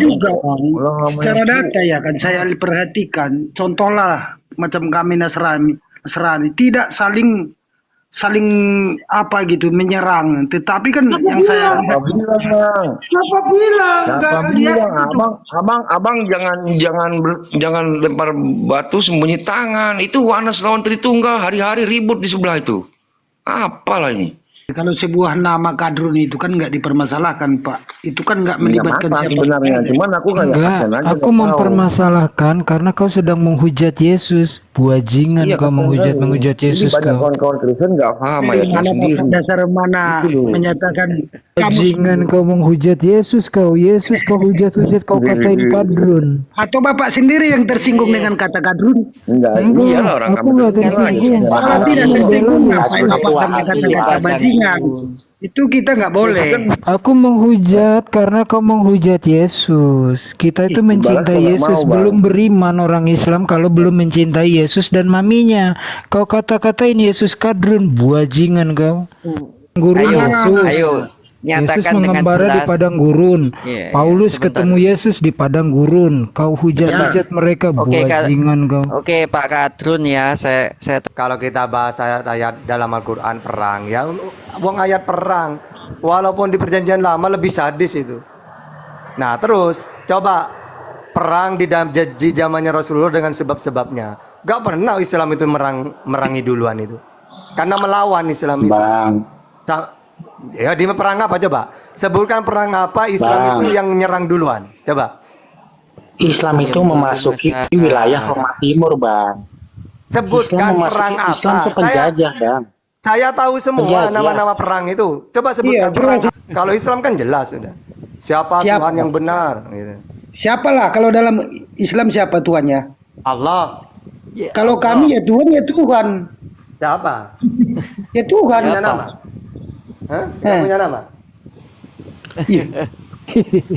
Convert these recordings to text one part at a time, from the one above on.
juga Allah nggak secara mampu. data ya kan saya perhatikan contohlah macam kami Nasrani tidak saling saling apa gitu menyerang. Tetapi kan Siapa yang saya bilang? Siapa lihat bilang, Bang? Siapa bilang? Nggak Siapa lihat bilang? itu. Abang jangan lempar batu sembunyi tangan. Itu Anas lawan Tritunggal hari-hari ribut di sebelah itu. Apalah ini? kalau sebuah nama kadrun itu kan nggak dipermasalahkan Pak. Itu kan nggak Nggak melibatkan masalah siapa. sebenarnya. Cuman aku kayak Enggak, kasihan aja aku nggak tahu. mempermasalahkan karena kau sedang menghujat Yesus. Buajingan Iya, kau kasihan kali. menghujat Jadi Yesus banyak kau. kawan-kawan Kristen nggak paham ayatnya Mana sendiri. dasar mana Gitu loh. menyatakan kamu Buajingan kau menghujat Yesus kau. Yesus kau hujat-hujat kau katain kadrun. atau Bapak sendiri yang tersinggung dengan kata kadrun? Enggak, Enggak, iyalah orang aku kami nggak Kristen aja. tersinggung. Kalau Aku tidak membela tersinggung ngapain Yesus. Bapak sampai kata-kata bajingan? Itu kita nggak boleh. Aku menghujat karena kau menghujat Yesus. Kita itu mencintai Ibarat kau nggak Yesus. mau, Bang. Belum beriman orang Islam kalau belum mencintai Yesus dan maminya. Kau kata-katain Yesus kadrun. Buajingan kau. Guru Yesus. Ayo, Yesus nyatakan dengan mengembara di jelas. padang gurun. Iya, Paulus sebentar. ketemu Yesus di padang gurun. Kau hujat-hujat mereka. Oke, Buajingan kau. Oke, Pak Kadrun ya, saya Kalau kita bahas ayat-ayat dalam Al-Quran perang, ya, wong ayat perang, walaupun di perjanjian lama lebih sadis itu. Nah, terus coba perang di zamannya Rasulullah dengan sebab-sebabnya. Gak pernah Islam itu merangi duluan itu, karena melawan Islam itu. Bang, Ya, di perang apa coba? Sebutkan perang apa Islam itu yang nyerang duluan, coba. Islam itu memasuki wilayah Roma Timur, Bang. Sebutkan perang apa? Islam itu penjajah, Bang. Saya tahu semua Penjajah. nama-nama perang itu. Coba sebutkan Iya, perang. Kalau Islam kan jelas sudah. Siapa Tuhan yang benar? Gitu. Siapalah kalau dalam Islam siapa Tuhannya? Allah. Kalau kami ya Tuhan ya Tuhan. Siapa? Ya Tuhan. Punya nama? Hah? Nggak punya nama?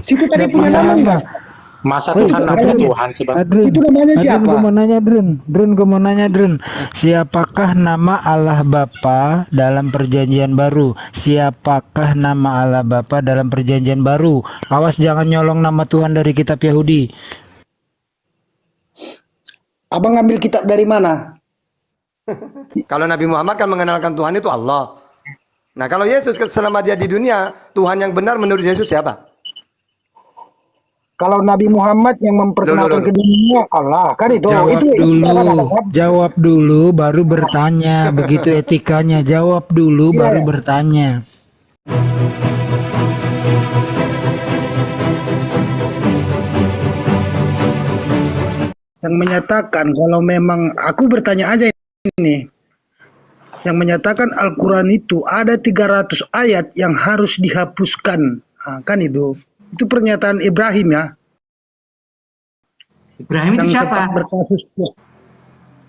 Situ tadi punya nama enggak? Masa Tuhan ada Tuhan sih, Bang? Adrun, Itu namanya Adrun, siapa? gue mau nanya gue mau nanya siapakah nama Allah Bapa dalam perjanjian baru? Siapakah nama Allah Bapa dalam perjanjian baru? Awas jangan nyolong nama Tuhan dari kitab Yahudi. Abang ngambil kitab dari mana? Kalau Nabi Muhammad kan mengenalkan Tuhan itu Allah. Nah, kalau Yesus selama dia di dunia, Tuhan yang benar menurut Yesus siapa? Kalau Nabi Muhammad yang memperkenalkan ke dunia Allah kan itu. Jawab dulu baru bertanya. Begitu etikanya. Jawab dulu baru bertanya. Yang menyatakan kalau memang aku bertanya aja ini. Yang menyatakan Al-Quran itu ada 300 ayat yang harus dihapuskan. Nah, kan itu. Itu pernyataan Ibrahim ya. Ibrahim Yang itu siapa? sempat berkasus.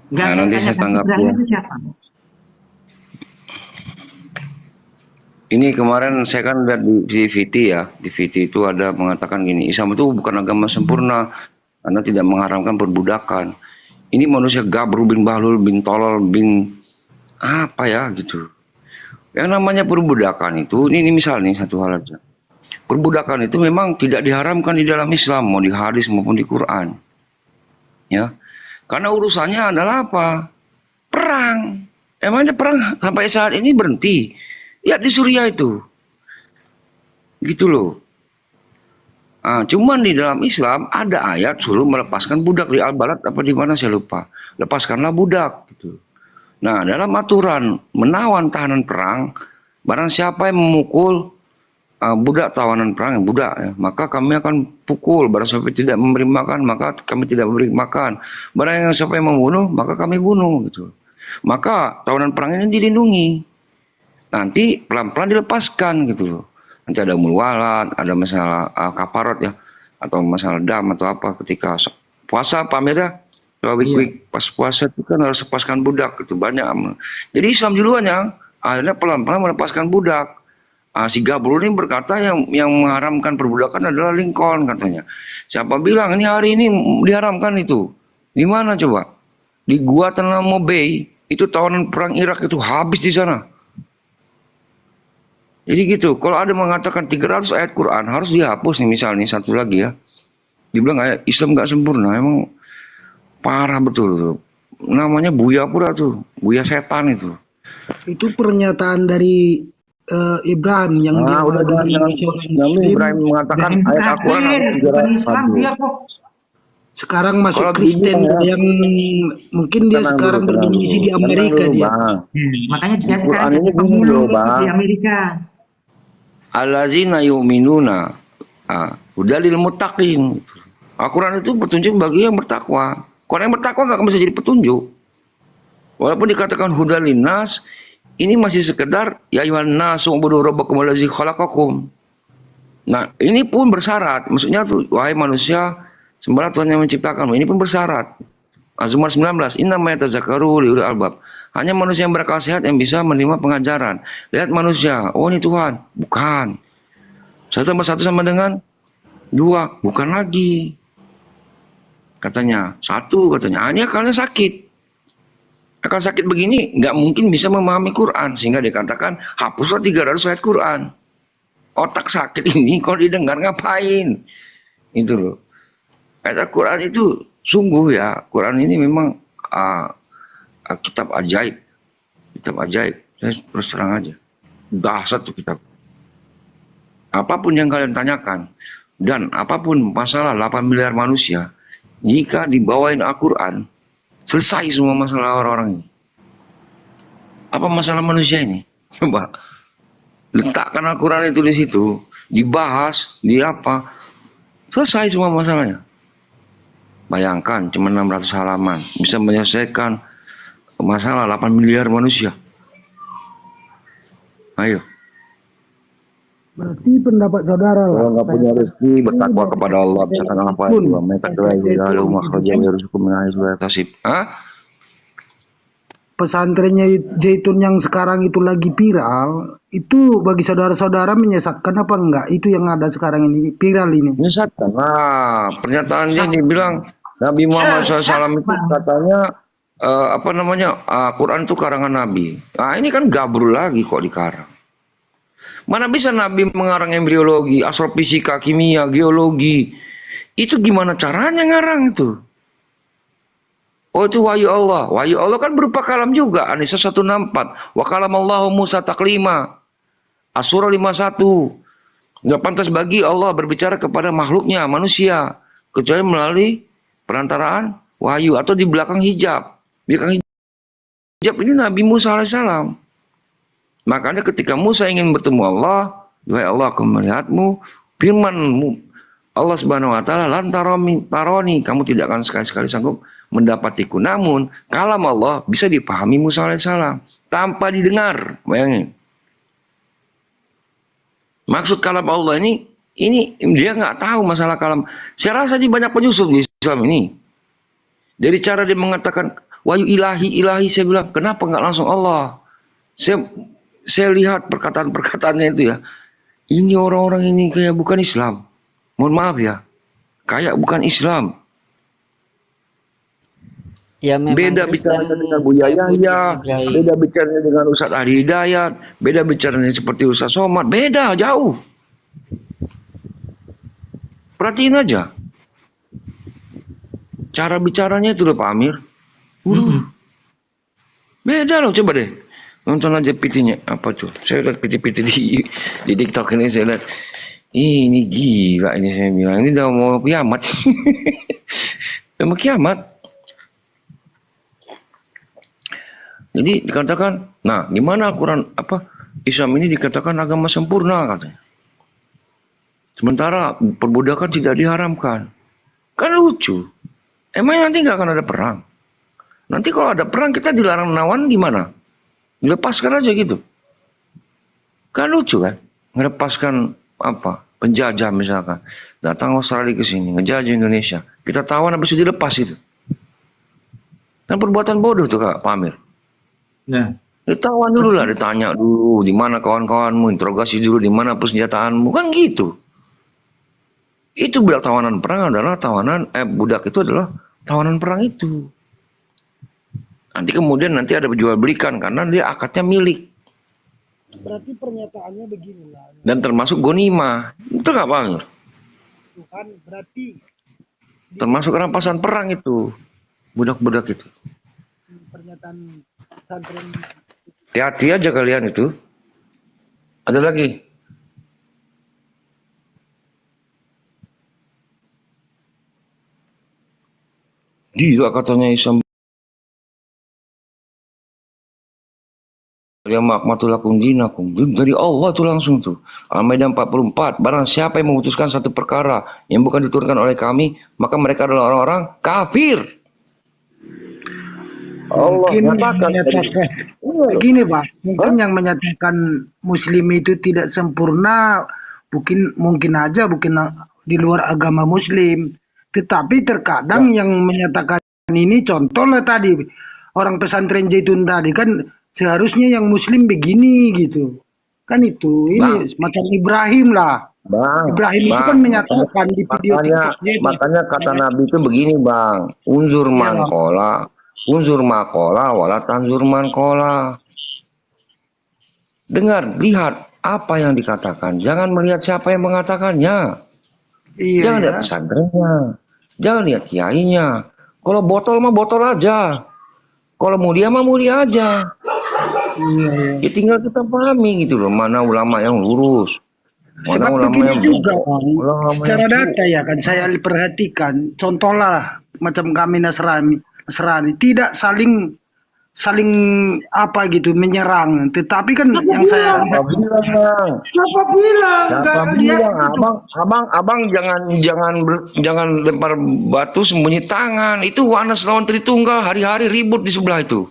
Enggak, Nah, nanti saya tanggap Ibrahim ya. itu siapa? Ini kemarin saya kan lihat di VT ya. Di VT itu ada mengatakan gini, Islam itu bukan agama sempurna karena tidak mengharamkan perbudakan. Ini manusia Gabru bin Bahlul bin Tolol bin apa ya gitu. Yang namanya perbudakan itu, ini misal nih satu hal aja. Perbudakan itu memang tidak diharamkan di dalam Islam, mau di hadis maupun di Quran. Ya. Karena urusannya adalah apa? Perang. Emangnya perang sampai saat ini berhenti? Ya di Suriah itu. Gitu loh. Nah, cuman di dalam Islam ada ayat suruh melepaskan budak di Al-Balad apa di mana saya lupa. Lepaskanlah budak gitu. Nah, dalam aturan menawan tahanan perang, barang siapa yang memukul budak tawanan perang, budak ya, maka kami akan pukul. Barang siapa tidak memberi makan, maka kami tidak memberi makan. Barang yang siapa yang membunuh, maka kami bunuh gitu. Maka tawanan perang ini dilindungi. Nanti pelan-pelan dilepaskan gitu loh. Nanti ada mulwalat, ada masalah kafarat ya, atau masalah dam atau apa ketika puasa pamir ya. Week pas puasa itu kan harus lepaskan budak itu banyak. Jadi Islam duluan yang akhirnya pelan-pelan melepaskan budak. Si Gabrul ini berkata yang mengharamkan perbudakan adalah Lincoln katanya. Siapa bilang ini hari ini diharamkan itu? Di mana coba? Di Guantanamo Bay itu tawanan perang Irak itu habis di sana. Jadi gitu. Kalau ada mengatakan 300 ayat Quran harus dihapus nih misalnya satu lagi ya. dibilang kayak Islam nggak sempurna, emang parah betul tuh. Namanya Buya pura tuh, Buya setan itu. Itu pernyataan dari Ibrahim yang dia Nah, udah dulu jangan seorang Nabi Muslim, Ibrahim mengatakan Ibrahim ayat Al-Quran kafir, harus bukan Islam Aduh. dia kok. sekarang masuk Kalau Kristen dibilang ya, yang mungkin dia tenang sekarang dulu, tenang berdomisili dulu. di Tenang Amerika dulu, dia. Bang. Makanya Di dia sekarang Quran jadi ini gini pemulung loh, Bang. di Amerika. Allazina yu'minuna hudalil muttaqin. Al-Quran itu petunjuk bagi yang bertakwa. Kalau yang bertakwa nggak bisa jadi petunjuk. Walaupun dikatakan hudalin nas, ini masih sekedar ya ayuhan nasu ubudu rabbakum allazi khalaqakum. Nah, ini pun bersyarat. Maksudnya tuh, wahai manusia, sembahlah Tuhan yang menciptakanmu. Ini pun bersyarat. Az-Zumar 19, inna ma yatazakkaru liulil albab. Hanya manusia yang berakal sehat yang bisa menerima pengajaran. Lihat manusia, oh ini Tuhan. Bukan. 1+1 sama dengan 2. Bukan lagi. Katanya. 1 katanya. Ini akalnya sakit. Akal sakit begini nggak mungkin bisa memahami Quran. Sehingga dikatakan, hapuslah 300 ayat Quran. Otak sakit ini kalau didengar ngapain? Itu loh. Ayat Quran itu sungguh ya. Quran ini memang kitab ajaib. Kitab ajaib. Saya terus terang aja. Dahsyat tuh kitab. Apapun yang kalian tanyakan. Dan apapun masalah 8 miliar manusia. Jika dibawain Al-Quran. Selesai semua masalah orang-orang ini. Apa masalah manusia ini? Coba. Letakkan Al-Quran itu di situ. Dibahas. Di apa. Selesai semua masalahnya. Bayangkan cuma 600 halaman. Bisa menyelesaikan masalah 8 miliar manusia. Ayo. Berarti pendapat saudara lah. Kalau nggak punya rezeki, bertakwa kepada Allah. Misalkan apa itu? Pesantrennya Zaitun yang sekarang itu lagi viral, itu bagi saudara-saudara menyesatkan apa enggak? Itu yang ada sekarang ini, viral ini. Menyesatkan. Nah, pernyataan dia dibilang Nabi Muhammad SAW itu katanya apa namanya Quran itu karangan Nabi. Nah, ini kan gabrul lagi kok dikarang. Mana bisa Nabi mengarang embriologi, astrofisika, kimia, geologi? Itu gimana caranya ngarang itu? Oh itu wahyu Allah. Wahyu Allah kan berupa kalam juga. An-Nisa 164. Wa kalamallahu Musa taklima. As-Surah 51. Nggak pantas bagi Allah berbicara kepada makhluknya, manusia. Kecuali melalui perantaraan wahyu. Atau di belakang hijab. Di belakang hijab ini Nabi Musa alaihissalam. Makanya ketika Musa ingin bertemu Allah, wahai Allah aku melihatmu, firmanmu Allah Subhanahu wa taala lan taroni, kamu tidak akan sekali-sekali sanggup mendapatiku. Namun kalam Allah bisa dipahami Musa alaihissalam tanpa didengar. Bayangin. Maksud kalam Allah ini dia nggak tahu masalah kalam. Saya rasa di banyak penyusup di Islam ini. Dari cara dia mengatakan wahyu ilahi, saya bilang kenapa nggak langsung Allah? Saya lihat perkataan-perkataannya itu ya. Ini orang-orang ini kayak bukan Islam. Mohon maaf ya. Kayak bukan Islam. Ya memang Beda Kristen bicaranya dengan Buya Yahya. Ibrahim. Beda bicaranya dengan Ustadz Ahli Hidayat. Beda bicaranya seperti Ustadz Somad. Beda, jauh. Perhatiin aja. Cara bicaranya itu loh Pak Amir. Beda loh, coba deh. Nonton aja PT-nya. Apa tuh? Saya lihat PT-PT di TikTok ini, saya lihat. Ini gila ini saya bilang. Ini udah mau kiamat. Udah mau kiamat. Jadi dikatakan, nah gimana Al-Quran, Islam ini dikatakan agama sempurna katanya. Sementara perbudakan tidak diharamkan. Kan lucu. Emang nanti nggak akan ada perang? Nanti kalau ada perang kita dilarang menawan gimana? Dilepaskan aja gitu. Kan lucu kan? Melepaskan penjajah misalkan. Datang Australia ke sini, ngejajah Indonesia. Kita tawan habis itu dilepas itu. Kan perbuatan bodoh tuh Pak Amir. Ya. Ditawan dulu lah, ditanya dulu di mana kawan-kawanmu, interogasi dulu di mana persenjataanmu, kan gitu. Itu budak tawanan perang adalah budak itu adalah tawanan perang itu. Nanti kemudian ada jual belikan karena dia akadnya milik. Berarti pernyataannya beginilah. Dan termasuk gonima. Itu nggak Pak Amir? Tuhan berarti termasuk rampasan perang itu, budak-budak itu. Pernyataan pesantren Hati-hati aja kalian itu. Ada lagi. Gila katanya Isam. Ya makmatulakum dinakum. Dari Allah tuh langsung tuh. Al-Maidah 44. Barang siapa yang memutuskan satu perkara yang bukan diturunkan oleh kami, maka mereka adalah orang-orang kafir. Allah mungkin nyatakan. begini Pak, mungkin yang menyatakan Muslim itu tidak sempurna, mungkin aja bukan di luar agama Muslim, tetapi terkadang yang menyatakan ini contohnya tadi orang pesantren Zaitun tadi kan seharusnya yang Muslim begini gitu, kan itu ini semacam Ibrahim lah. Ibrahim itu kan menyatakan di video TikToknya itu. Makanya kata Nabi itu begini bang, unzur man kola, unzur makola, wala tanzur man kola. Dengar, lihat apa yang dikatakan. Jangan melihat siapa yang mengatakannya. Iya, Jangan lihat pesantrennya, jangan lihat kiainya. Kalau botol mah botol aja. Kalau mulia mah mulia aja. Ya tinggal kita pahami gitu loh, mana ulama yang lurus, mana sebab ulama begini yang juga ulama secara yang data ya kan saya perhatikan, contohlah macam kami Nasrani tidak saling apa gitu menyerang, tetapi kan yang saya Siapa bilang bang? siapa bilang Siapa bilang? Abang jangan lempar batu sembunyi tangan. Itu Wanas lawan Tritunggal hari-hari ribut di sebelah itu.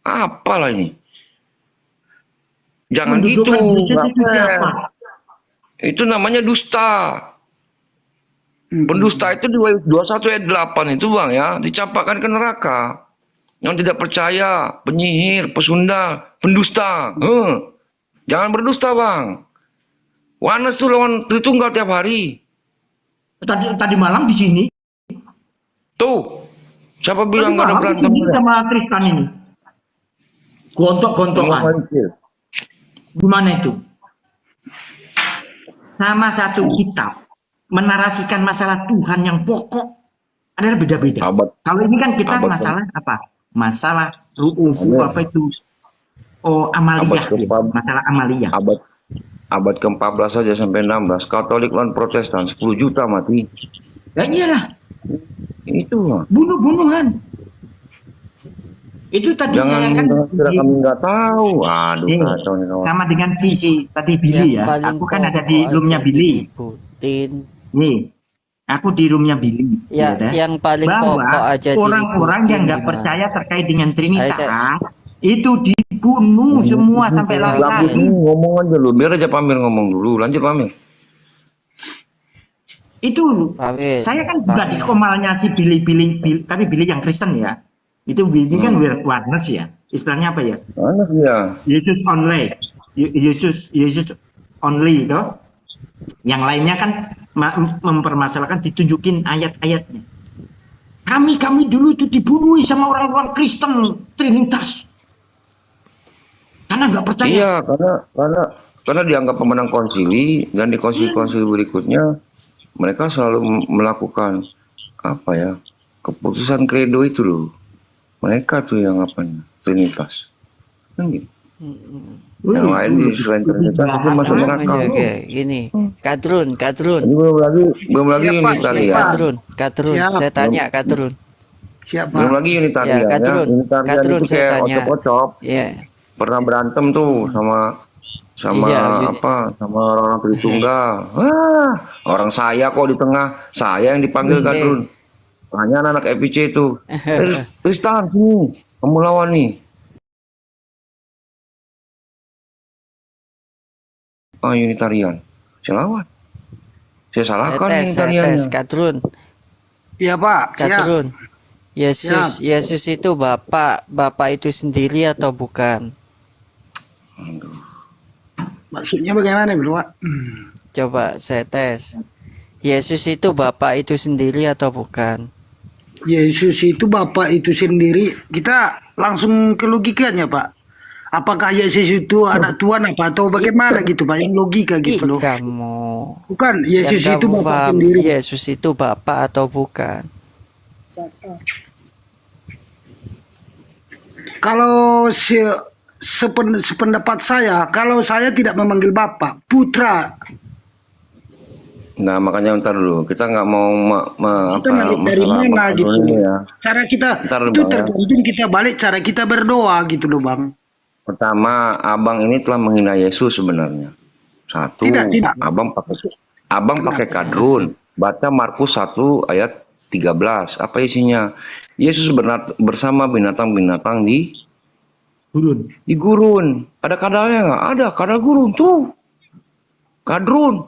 Apalah ini? Jangan gitu. nggak fair. Itu namanya dusta. Pendusta itu di Wahyu 21 ayat 8 itu bang ya, dicampakkan ke neraka. Yang tidak percaya, penyihir, pesundal, pendusta. Jangan berdusta bang. Wanas tuh lawan Tritunggal tiap hari. Tadi malam di sini. Tuh, siapa bilang Tadi gak ada malam di berantem? sini sama Tristan ini. Gontok-gontokan. Gimana itu? Sama satu kitab menarasikan masalah Tuhan yang pokok adalah beda-beda. Kalau ini kan kita masalah apa? Masalah ru'ufu apa itu? Oh, amaliyah. Masalah amaliyah. Abad ke-14 saja sampai 16. Katolik lawan Protestan 10 juta mati. Ya iyalah. Itu lah. Bunuh-bunuhan. Itu tadi saya kan kami nggak tahu. Aduh, kacau nih kawan. sama dengan visi tadi Billy ya. Aku kan ada di roomnya Billy. Nih, aku di roomnya Billy. Ya, yang paling pokok aja orang-orang yang nggak percaya terkait dengan Trinitas itu dibunuh semua sampai lari-lari. Ngomong aja lu, biar aja Pamir ngomong dulu. Lanjut Pamir. Itu saya kan juga di komalnya si Billy, tapi Billy yang Kristen ya. Itu Billy kan Warnes ya. Istilahnya apa ya? Warnes ya. Yesus only. Yesus only toh. Yang lainnya kan mempermasalahkan ditunjukin ayat-ayatnya. Kami dulu itu dibunuh sama orang-orang Kristen Trinitas. Karena nggak percaya. Iya, karena dianggap pemenang konsili, dan di konsili-konsili berikutnya mereka selalu melakukan apa ya, keputusan kredo itu loh. Mereka tuh yang apanya, Trinitas. Kan gitu. Yang lain di selain Trinitas itu masuk neraka. Gini, Kadrun. Ini belum lagi Unitarian. Kadrun, saya tanya Kadrun. siapa Belum lagi Unitarian ya. Unitarian itu saya kayak tanya. ocop-ocop. Iya. Pernah berantem tuh sama orang-orang Tritunggal. Orang saya kok di tengah, saya yang dipanggil Kadrun. Tanya anak FIC itu, Tristan sini, kamu lawan nih. Unitarian, saya lawan. Saya salahkan Unitariannya. Kadrun. Iya Pak, Kadrun. Yesus itu Bapak itu sendiri atau bukan? maksudnya bagaimana bro Pak? Coba saya tes. Yesus itu Bapak itu sendiri atau bukan? Yesus itu Bapak itu sendiri, kita langsung ke logikanya Pak. Apakah Yesus itu anak Tuhan apa atau bagaimana gitu Pak? Yang logika gitu loh. Kamu. Bukan, Yesus Yang itu kamu Bapak paham, sendiri. Yesus itu Bapak atau bukan? Kalau sependapat saya, kalau saya tidak memanggil Bapak, Putra. Nah, makanya ntar dulu, kita nggak mau Kita manggil dari masalah mana Bang gitu. Kadrun ini ya. Cara kita Ntar dulu, itu Bang, ya. tergantung kita balik cara kita berdoa gitu loh Bang. Pertama, abang ini telah menghina Yesus sebenarnya. Satu, Tidak. abang pakai kadrun. Baca Markus 1 ayat 13. Apa isinya? Yesus bersama binatang-binatang di gurun. Ada kadalnya nggak? Ada, kadal gurun tuh. Kadrun.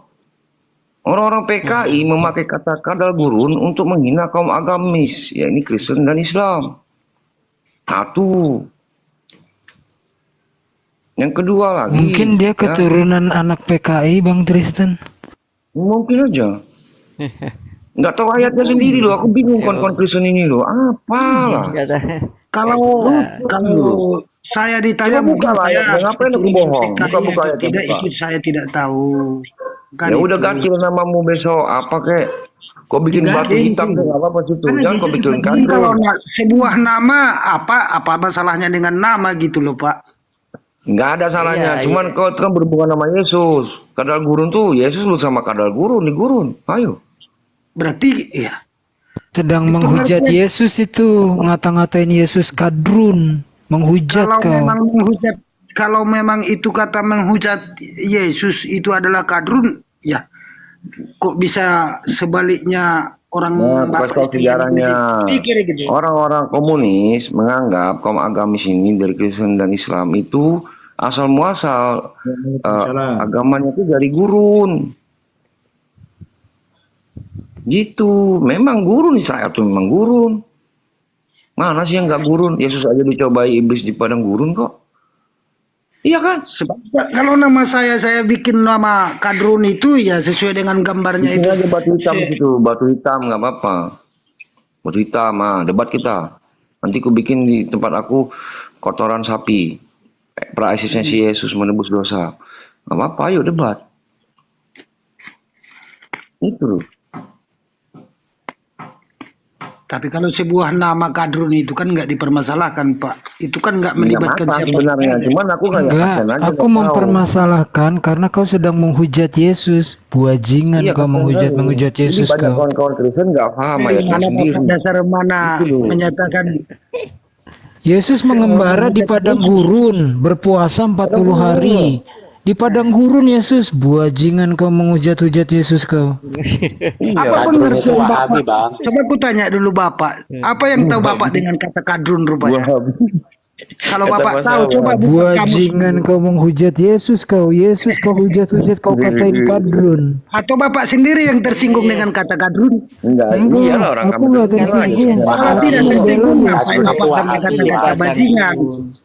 Orang-orang PKI memakai kata kadal gurun untuk menghina kaum agamis, ya ini Kristen dan Islam. Satu. Yang kedua lagi. Mungkin dia keturunan anak PKI, Bang Tristan. Mungkin aja. Nggak tahu ayatnya sendiri loh. Aku bingung kon Kristen ini loh. Apalah. Kalau saya ditanya Buka lah saya ayatnya. Ngapain aku bohong? Buka ayatnya. tidak Buka. itu saya tidak tahu. Kan Ya udah itu. ganti namamu besok. Apa kek? Kau bikin batu hitam tuh nggak apa-apa situ. Jangan kau bikin Jadi kalau kadrun. sebuah nama apa masalahnya dengan nama gitu loh Pak? Nggak ada salahnya. Iya, Cuman kau kan berhubungan sama Yesus. Kadal gurun tuh Yesus lu sama kadal gurun di gurun. Ayo. Berarti ya Sedang menghujat Yesus itu, ngata-ngatain Yesus kadrun, menghujat kalau memang itu kata menghujat Yesus itu adalah kadrun, ya kok bisa sebaliknya orang Pas kau sejarahnya pikir gitu. orang-orang komunis menganggap kaum agamis ini dari Kristen dan Islam itu asal muasal agamanya itu dari gurun. Gitu, memang gurun Israel tuh memang gurun. Mana sih yang nggak gurun? Yesus aja dicobai iblis di padang gurun kok. Iya kan? Sebab kalau nama saya bikin nama kadrun itu ya sesuai dengan gambarnya Bikin itu. aja batu hitam gitu, batu hitam nggak apa-apa. Batu hitam, debat kita. Nanti aku bikin di tempat aku kotoran sapi. Pra-eksistensi Yesus menebus dosa. Nggak apa-apa, ayo debat. Itu loh. Tapi kalau sebuah nama kadrun itu kan nggak dipermasalahkan Pak. Itu kan nggak melibatkan masalah siapa. sebenarnya. Cuman aku kayak Enggak, kasihan aja, aku nggak tahu. mempermasalahkan karena kau sedang menghujat Yesus. Buajingan Iya, kau kasihan. menghujat Yesus Jadi banyak kau. kawan-kawan Kristen nggak paham ayatnya Mana sendiri. dasar mana Itu loh. menyatakan Yesus mengembara di padang gurun, berpuasa 40 hari. Di padang gurun Yesus, buajingan kau menghujat-hujat Yesus kau. apa Kadrun benar itu Bapak? Wahabi, Bang. Coba aku tanya dulu Bapak, apa yang tahu Bapak dengan kata kadrun rupanya? Kalau Bapak tahu, coba buka kamu. Buajingan kau menghujat Yesus kau. Yesus kau hujat-hujat kau katain kadrun. Atau Bapak sendiri yang tersinggung dengan kata kadrun? Enggak, iyalah orang aku kami nggak tersinggung. tersinggung. Bapak tidak Aku tersinggung, bela ngapain Yesus. Bapak katakan kata bajingan?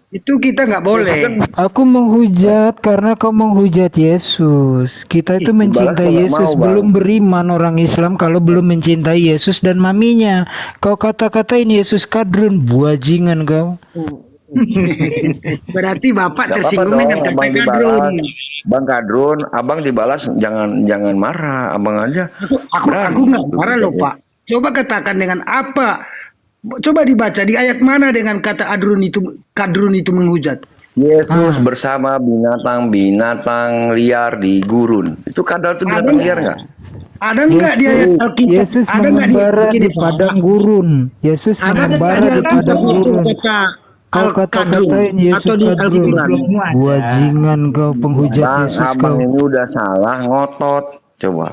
Itu kita nggak boleh. Aku menghujat karena kau menghujat Yesus. Kita itu mencintai nggak Yesus, mau, Bang. belum beriman orang Islam kalau belum mencintai Yesus dan maminya. Kau kata-katain Yesus kadrun, buajingan kau. Berarti Bapak Nggak tersinggung apa-apa dengan dong, kata Abang kadrun. dibalas. Bang Kadrun, abang dibalas jangan marah, abang aja. Aku nggak marah loh Pak. Coba katakan dengan apa? Coba dibaca di ayat mana dengan kata kadrun itu menghujat. Yesus bersama binatang-binatang liar di gurun. Itu kadal itu binatang liar nggak? Ada nggak di ayat Alkitab? Yesus Ada nggak mengembara begini, di Pak? padang gurun. Yesus Ada nggak mengembara di Alkitab padang itu gurun. kata Kau kata-katain Yesus atau di kadrun. Alkitab? Buajingan kau penghujat Bang, Yesus abang kau. ini udah salah ngotot. Coba.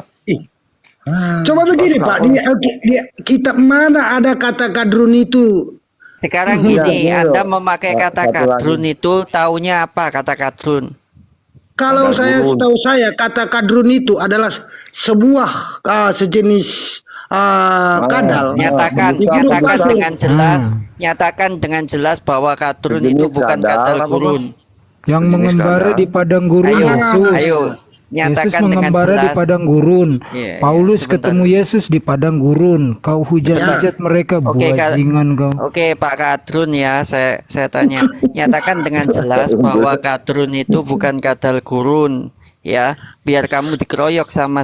Coba begini Pak, di kitab mana ada kata kadrun itu? Sekarang Iya, gini, iya. Anda memakai kata Satu lagi. kadrun itu taunya apa kata kadrun? Kalau Kadrun. tahu saya kata kadrun itu adalah sebuah sejenis kadal. Nyatakan dengan jelas bahwa kadrun itu Sejenis bukan kadal, kadal apa, gurun. Yang Jenis mengembara kadal. di padang gurun Yesus. Ayo, Yesus nyatakan dengan mengembara di jelas. padang gurun. Iya, Paulus sebentar. ketemu Yesus di padang gurun. Kau hujat-hujat mereka, Oke, buajingan kau. Oke, Pak Kadrun ya, saya tanya. Nyatakan dengan jelas bahwa kadrun itu bukan kadal gurun, ya. Biar kamu dikeroyok sama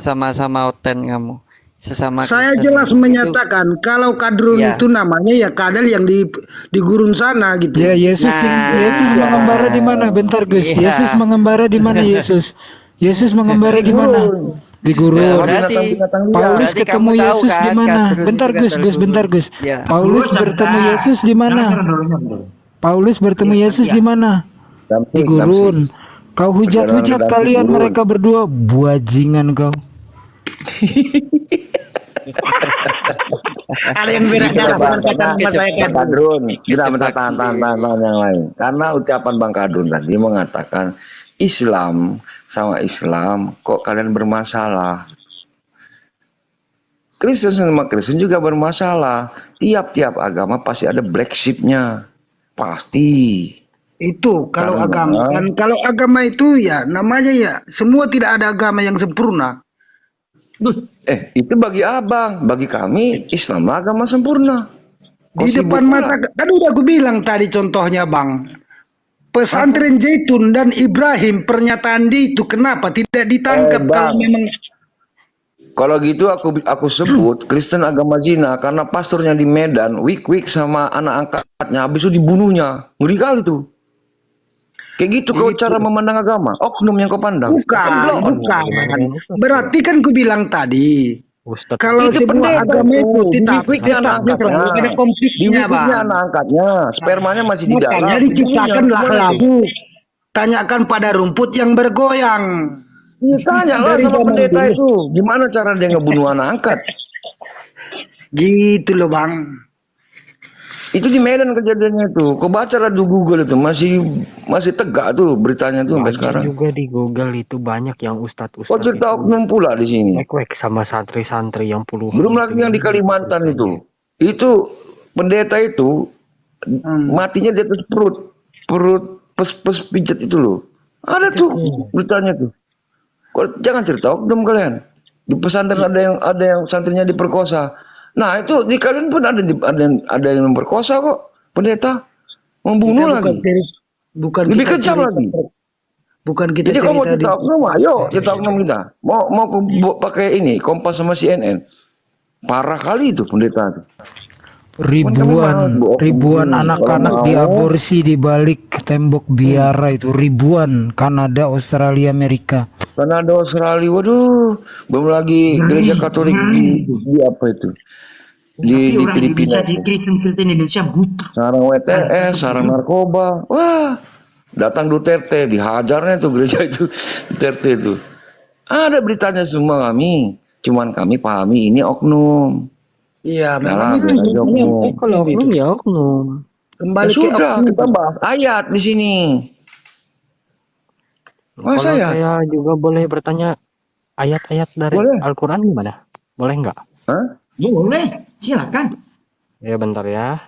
oten kamu. sesama Saya Kristen jelas itu. menyatakan kalau kadrun Ya. itu namanya ya kadal yang di gurun sana gitu. Ya, Yesus Yesus mengembara di mana? Bentar, Gus. Iya. Yesus mengembara di mana, Yesus? Yesus mengembara di mana? Di Ya, gurun. berarti binatang-binatang liar. Paulus berarti ketemu kamu tahu Yesus kan di mana? kadrun Bentar, itu Gus, kadal Gus, gurun. bentar, Gus. Ya. Paulus bertemu Yesus di mana? Paulus bertemu Yesus di mana? Di gurun. Kau hujat-hujat kalian mereka berdua, buajingan kau. Ada yang beda cara mengatakan nama saya Bang Kadrun, kita minta tahan yang lain. Karena ucapan Bang Kadrun tadi mengatakan Islam sama Islam kok kalian bermasalah. Kristen sama Kristen juga bermasalah. Tiap-tiap agama pasti ada black sheep-nya. Pasti. Itu kalau Karena- agama. Dan kalau agama itu ya namanya ya semua tidak ada agama yang sempurna. Itu bagi abang, bagi kami Islam agama sempurna. Kok Di sibuk depan pula? mata kan udah aku bilang tadi contohnya Bang. Pesantren Zaitun dan Ibrahim pernyataan dia itu kenapa tidak ditangkap kalau Bang. memang Kalau gitu aku sebut Kristen agama zina karena pastornya di Medan wik sama anak angkatnya habis itu dibunuhnya. Ngeri kali tuh. Kayak gitu kau cara memandang agama. Oknum yang kau pandang. bukan. Berarti kan ku bilang tadi kalau Itu sebuah pendeta agama itu itu, tetap diwiknya anak angkatnya. ada konfliknya Diwiknya Bang. anak angkatnya, spermanya masih di dalam. Makanya diciptakanlah lagu. Tanyakan pada rumput yang bergoyang. Iya, tanyalah Dari sama zaman pendeta dulu. itu, gimana cara dia ngebunuh anak angkat? Gitu loh Bang. Itu di Medan kejadiannya itu. Kau baca lah di Google itu masih tegak tuh beritanya tuh sampai sekarang. Juga di Google itu banyak yang ustadz-ustadz Kau cerita oknum pula di sini. wek sama santri-santri yang puluhan. Belum lagi yang di Kalimantan itu. Itu pendeta itu matinya di atas perut pes pijat itu loh. Ada tuh beritanya tuh. Kok jangan cerita oknum kalian. Di pesantren ada yang santrinya diperkosa. Nah itu di kalian pun ada yang memperkosa kok pendeta membunuh lagi. Bukan Lebih kita kejam cerita- lagi. Bukan kita Jadi kamu mau cerita cerita oknum, ayo cerita oknum kita. Mau pakai ini Kompas sama CNN. Parah kali itu pendeta itu. Ribuan anak-anak diaborsi di balik tembok biara itu, ribuan. Kanada, Australia, Amerika. Kanada, Australia, waduh, belum lagi gereja Katolik di apa itu? Di Orang Filipina. Indonesia, di Kristen Indonesia buta. Sarang WTS, sarang narkoba. Wah, datang Duterte, dihajarnya tuh gereja itu Duterte itu. Ada beritanya semua kami. Cuman kami pahami ini oknum. Iya, Nah, memang itu. biar aja oknum. Kalau oknum ya oknum. Kembali Ya ke sudah, oknum. kita bahas ayat di sini. Kalau saya? saya juga boleh bertanya ayat-ayat dari Boleh. Al-Quran gimana? Boleh nggak? Hah? Boleh, silakan. Ya bentar ya.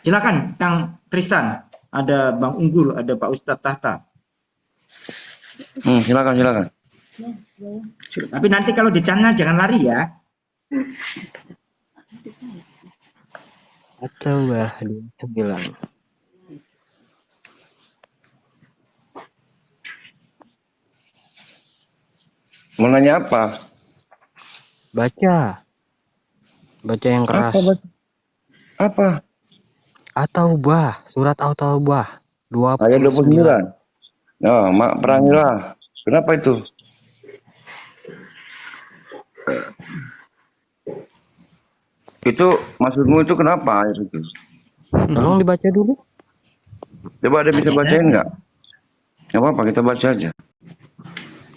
Silakan Kang Tristan. Ada Bang Unggul, ada Pak Ustadz Tahta. Silakan. Tapi nanti kalau di sana jangan lari ya. Atau 29. Mau nanya apa? Baca yang keras. Apa? At-Taubah, surat At-Taubah 29. Ayat 29. Oh, perangilah. Kenapa itu? Itu maksudmu itu kenapa ayat itu? Tolong dibaca dulu. Coba ada bisa bacain nggak? Nggak apa-apa, kita baca aja.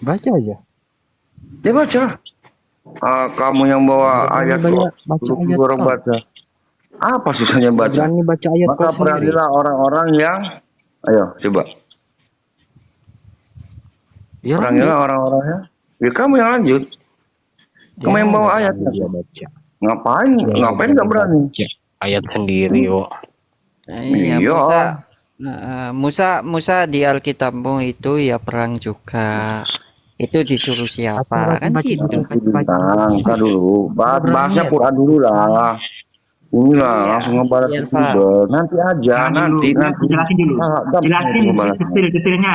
Baca aja. Ya baca. Kamu yang bawa ayat banyak kok. baca Suruh ayat orang kok. baca. Apa susahnya baca? Berani baca ayat Maka kau sendiri. perangilah orang-orang yang ayo coba. Ya, Perangilah orang-orangnya. Ya kamu yang lanjut. Kamu yang bawa ayat. Dia baca. Ngapain nggak berani? Baca ayat sendiri kok. Iya, Iya. Musa di Alkitabmu itu ya perang juga. Itu disuruh siapa? Kan gitu. Ntar dulu. Bahasnya Quran dulu lah. Inilah Iya, langsung ngebahas iya, YouTuber. Nanti aja, nanti. Jelasin dulu. Ah, Jelasin ngebahas. detail-detailnya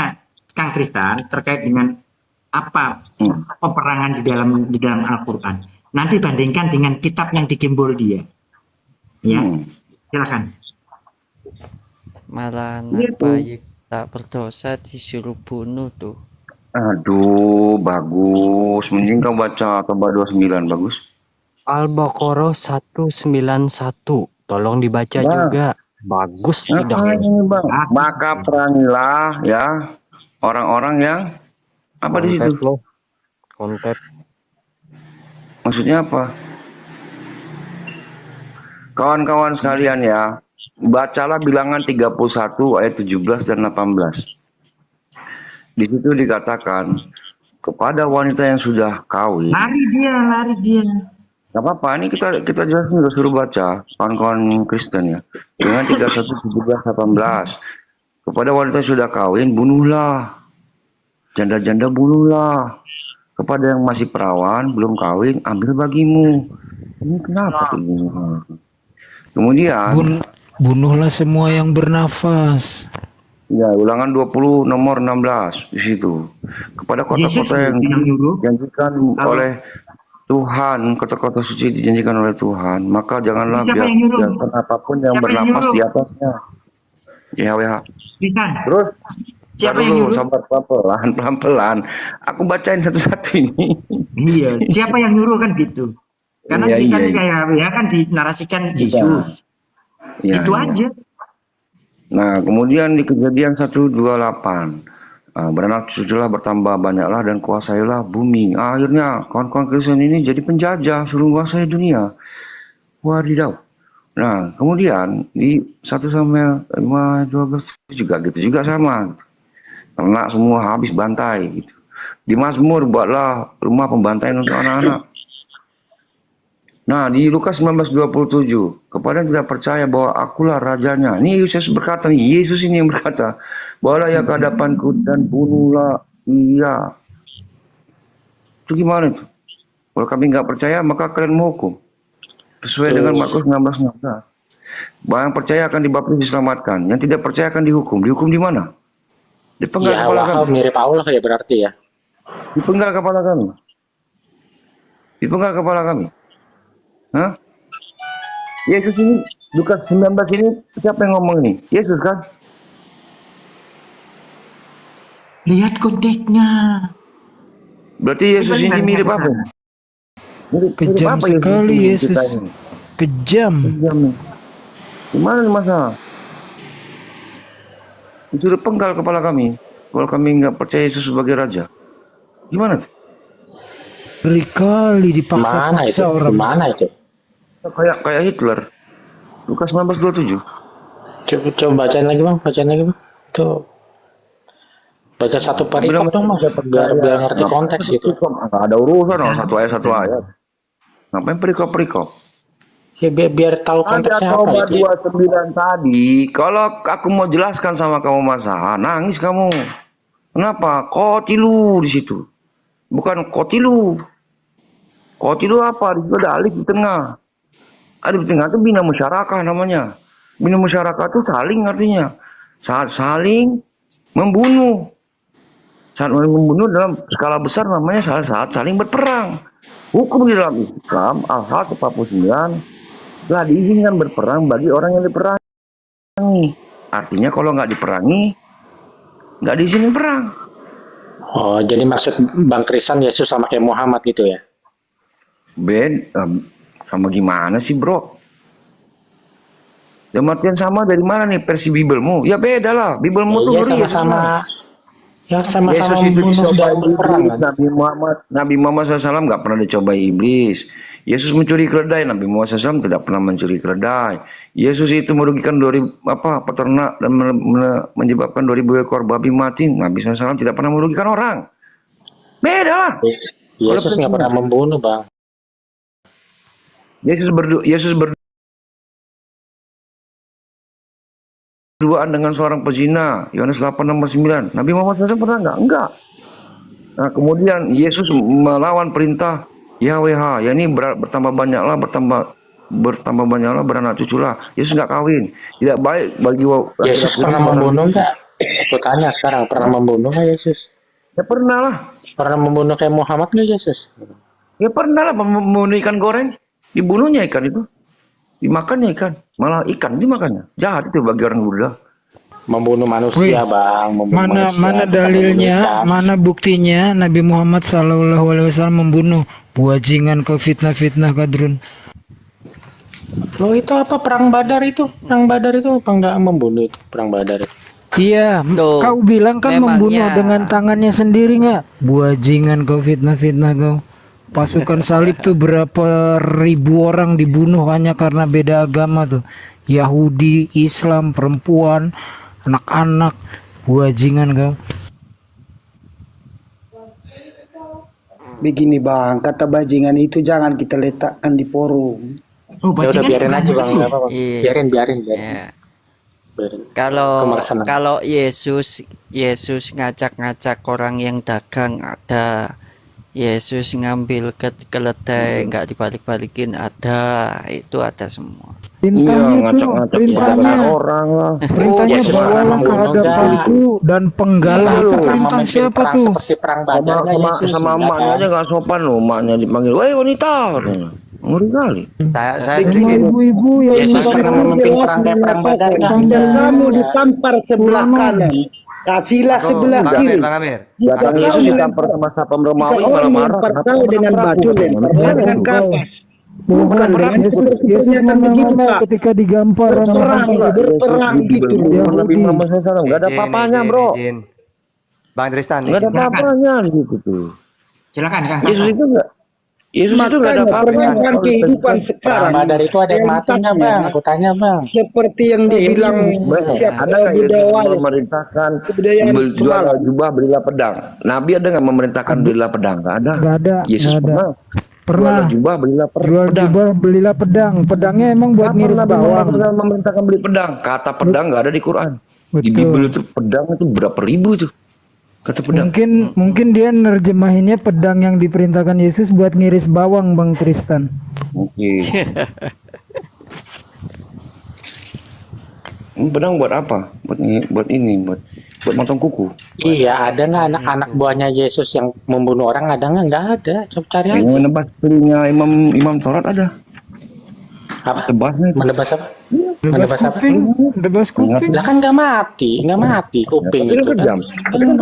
Kang Tristan terkait dengan apa Hmm. peperangan di dalam Al-Qur'an. Nanti bandingkan dengan kitab yang digembol dia. Ya, silakan. Malah Gitu. anak bayi tak berdosa disuruh bunuh tuh. Aduh, bagus. Mending kau baca tambah 29, bagus. Al-Baqarah 191. Tolong dibaca Bang. juga. Bagus Nah, sudah. ini bang. Maka perangilah ya orang-orang yang apa di situ? Kontet loh. Kontet. Maksudnya apa? Kawan-kawan sekalian ya, bacalah bilangan 31 ayat 17 dan 18. Di situ dikatakan kepada wanita yang sudah kawin. Lari dia. Gak apa-apa, ini kita jelasin, udah suruh baca kawan-kawan Kristen ya. Dengan 31 17 18. Kepada wanita yang sudah kawin, bunuhlah. Janda-janda bunuhlah. Kepada yang masih perawan, belum kawin, ambil bagimu. Ini kenapa kayak gini? Kemudian Bunuhlah semua yang bernafas. ya, Ulangan 20 nomor 16 di situ. Kepada kota-kota yang dijanjikan oleh Tuhan, kota-kota suci dijanjikan oleh Tuhan, maka janganlah biarkan apapun yang bernapas di atasnya. YHWH. Terus Siapa yang nyuruh? sabar, pelan-pelan. Aku bacain satu-satu ini. Iya, siapa yang nyuruh kan gitu. Karena Iya, kan iya. kayak ya kan dinarasikan Yesus. Ya, Itu ya. aja. Nah, kemudian di Kejadian 128, beranak cuculah bertambah banyaklah dan kuasailah bumi. Akhirnya kawan-kawan Kristen ini jadi penjajah, suruh menguasai dunia. Wadidaw. Nah, kemudian di 1 Samuel 5:12 juga gitu juga sama. Ternak semua habis bantai gitu. Di Mazmur buatlah rumah pembantaian untuk anak-anak. Nah, di Lukas 19:27, kepada yang tidak percaya bahwa akulah rajanya. Ini Yesus berkata nih, Yesus ini yang berkata, bawalah ia ke hadapanku dan bunuhlah ia. Itu gimana itu? Kalau kami nggak percaya, maka kalian menghukum. Sesuai dengan Markus 16:16. Bahwa yang percaya akan dibaptis diselamatkan, yang tidak percaya akan dihukum. Dihukum di mana? Dipenggal Ya kepala Allah kami. mirip Allah ya berarti ya. Dipenggal kepala kami. Dipenggal kepala kami. Hah? Yesus ini, Lukas 19 ini, siapa yang ngomong ini? Yesus kan? Lihat konteksnya. Berarti Yesus ini mirip apa? Mirip Kejam apa sekali ini Yesus. kita ini? Kejam. Kejam nih. Gimana nih masalah? Disuruh penggal kepala kami. Kalau kami nggak percaya Yesus sebagai Raja. Gimana tuh? Berkali Mana itu? dipaksa-paksa orang. Mana itu? Kayak Hitler. Lukas 19:27. Coba bacain lagi bang, Tuh. Baca satu perikop dong mas, biar ngerti konteks gitu. Nggak ada urusan, satu ayat. Ngapain perikop? Ya biar tahu konteksnya Ada apa Toba gitu. 29 tadi. Kalau aku mau jelaskan sama kamu masalah, nangis kamu. Kenapa? Kotilu di situ. Bukan kotilu. Kotilu apa? Di situ ada alif di tengah. Alif di tengah itu bina musyarakah namanya. Bina musyarakah itu saling artinya. Saling membunuh. Saat membunuh dalam skala besar namanya saat saling berperang. Hukum di dalam Islam Al-Hajj 49 telah diizinkan berperang bagi orang yang diperangi. Artinya kalau nggak diperangi, nggak diizinin perang. Oh jadi maksud Bang Krisan Yesus sama kayak Muhammad gitu ya? Sama gimana sih bro? Dalam artian sama dari mana nih versi Bibelmu? Ya beda lah. Bibelmu tuh ngeri sama-sama. Ya sama-sama Yesus itu membunuh dicobai dan berperang iblis. kan? Nabi Muhammad SAW nggak pernah dicobai iblis. Yesus mencuri keledai, Nabi Muhammad SAW tidak pernah mencuri keledai. Yesus itu merugikan 2000 peternak dan menyebabkan 2000 ekor babi mati. Nabi SAW tidak pernah merugikan orang. Beda lah. Yesus nggak pernah membunuh bang. Yesus berduaan dengan seorang pezina, Yohanes 8 nomor 9. Nabi Muhammad SAW pernah nggak? Enggak. Nah, kemudian Yesus melawan perintah YHWH, yakni bertambah banyaklah, beranak cuculah. Yesus nggak kawin. Tidak baik bagi Yesus pernah membunuh nggak? Aku tanya sekarang, pernah membunuh nggak Yesus? Ya pernah lah. Pernah membunuh kayak Muhammad nggak Yesus? Ya pernah lah membunuh ikan goreng. Dibunuhnya ikan itu. Dimakannya ikan. Malah ikan dimakannya. Jahat itu bagi orang Buddha. Membunuh Wih, manusia bang, membunuh mana manusia, mana bukan dalilnya, membunuh ikan. mana buktinya Nabi Muhammad SAW membunuh buajingan ke fitnah-fitnah kadrun. Loh itu apa perang Badar itu? Perang Badar itu apa nggak membunuh itu perang Badar itu? Iya, Tuh, kau bilang kan membunuh memangnya dengan tangannya sendiri nggak? Buajingan kau fitnah-fitnah kau. Pasukan salib tuh berapa ribu orang dibunuh hanya karena beda agama tuh. Yahudi, Islam, perempuan, anak-anak, buajingan kau. Begini bang, kata bajingan itu jangan kita letakkan di forum. Oh, Ya udah bajingan biarin bukan aja bang, itu. nggak apa-apa. Iya. Biarin. Biarin. Ya. Biarin. Kalau Kemarasan. kalau Yesus ngacak-ngacak orang yang dagang ada. Yesus ngambil keledai nggak dibalik-balikin ada. Itu ada semua. Perintahnya tuh, perintahnya, orang lah. perintahnya Yesus bawalah pernah ke membunuh hadapanku dan penggalah. Itu Pernah perintah memimpin siapa perang tuh? seperti perang Badar Sama, nggak sama, Yesus? sama Nggak, emaknya kan? aja nggak sopan loh. Emaknya dipanggil, woi wanita. Katanya. Ngeri kali. Saya Sama sedikit. ibu-ibu yang Yesus pernah memimpin perang kayak perang Badar nggak? Sambil Nggak. kamu ditampar sebelah kanan, kasihlah sebelah Bang kiri. Amir, Bang Amir. Datang Jika Yesus kau ditampar sama sapam Jika Romawi orang malah marah. melempar Kenapa kau dengan pernah batu, aku? lemparlah dengan kapas. Bukan dengan Yesus pernyataan begitu mana Pak. ketika digampar sama Berperang, berperang gitu. Nabi Muhammad SAW nggak ada Izin, apa-apanya izin, bro. izin. Bang Tristan. Nggak ada izin. apa-apanya di situ tuh. Silakan Kang. Yesus itu nggak. Yesus itu nggak ada Makanya apa-apa. permasalahan kehidupan Perang sekarang Badar itu ada yang mati nggak bang? Aku tanya bang. seperti yang dibilang siapa Ada nggak Yesus budaya memerintahkan kebudayaan jual semalam. jubah belilah pedang? Nabi ada nggak memerintahkan belilah pedang? Nggak ada. Nggak ada, Yesus nggak ada. pernah. Pernah Jual jubah belilah jual pedang. jubah belilah pedang. Pedangnya emang buat Kapan ngiris Nabi Muhammad bawang. pernah memerintahkan beli pedang? Kata pedang nggak ada di Quran. Di Betul. Bible itu pedang itu berapa ribu tuh? Kata pedang. Mungkin dia nerjemahinnya pedang yang diperintahkan Yesus buat ngiris bawang Bang Tristan. Mungkin. Ini pedang buat apa? Buat motong kuku. Iya, ada nggak anak-anak buahnya Yesus yang membunuh orang? Ada nggak? Nggak ada. Coba cari Yang aja. menebas telinga Imam Taurat ada. Apa? Tebasnya itu. Menebas apa? Debas Menebas apa? kuping, debas kuping. Lah kan nggak mati kuping Tapi itu kan kejam. kan. Tapi kan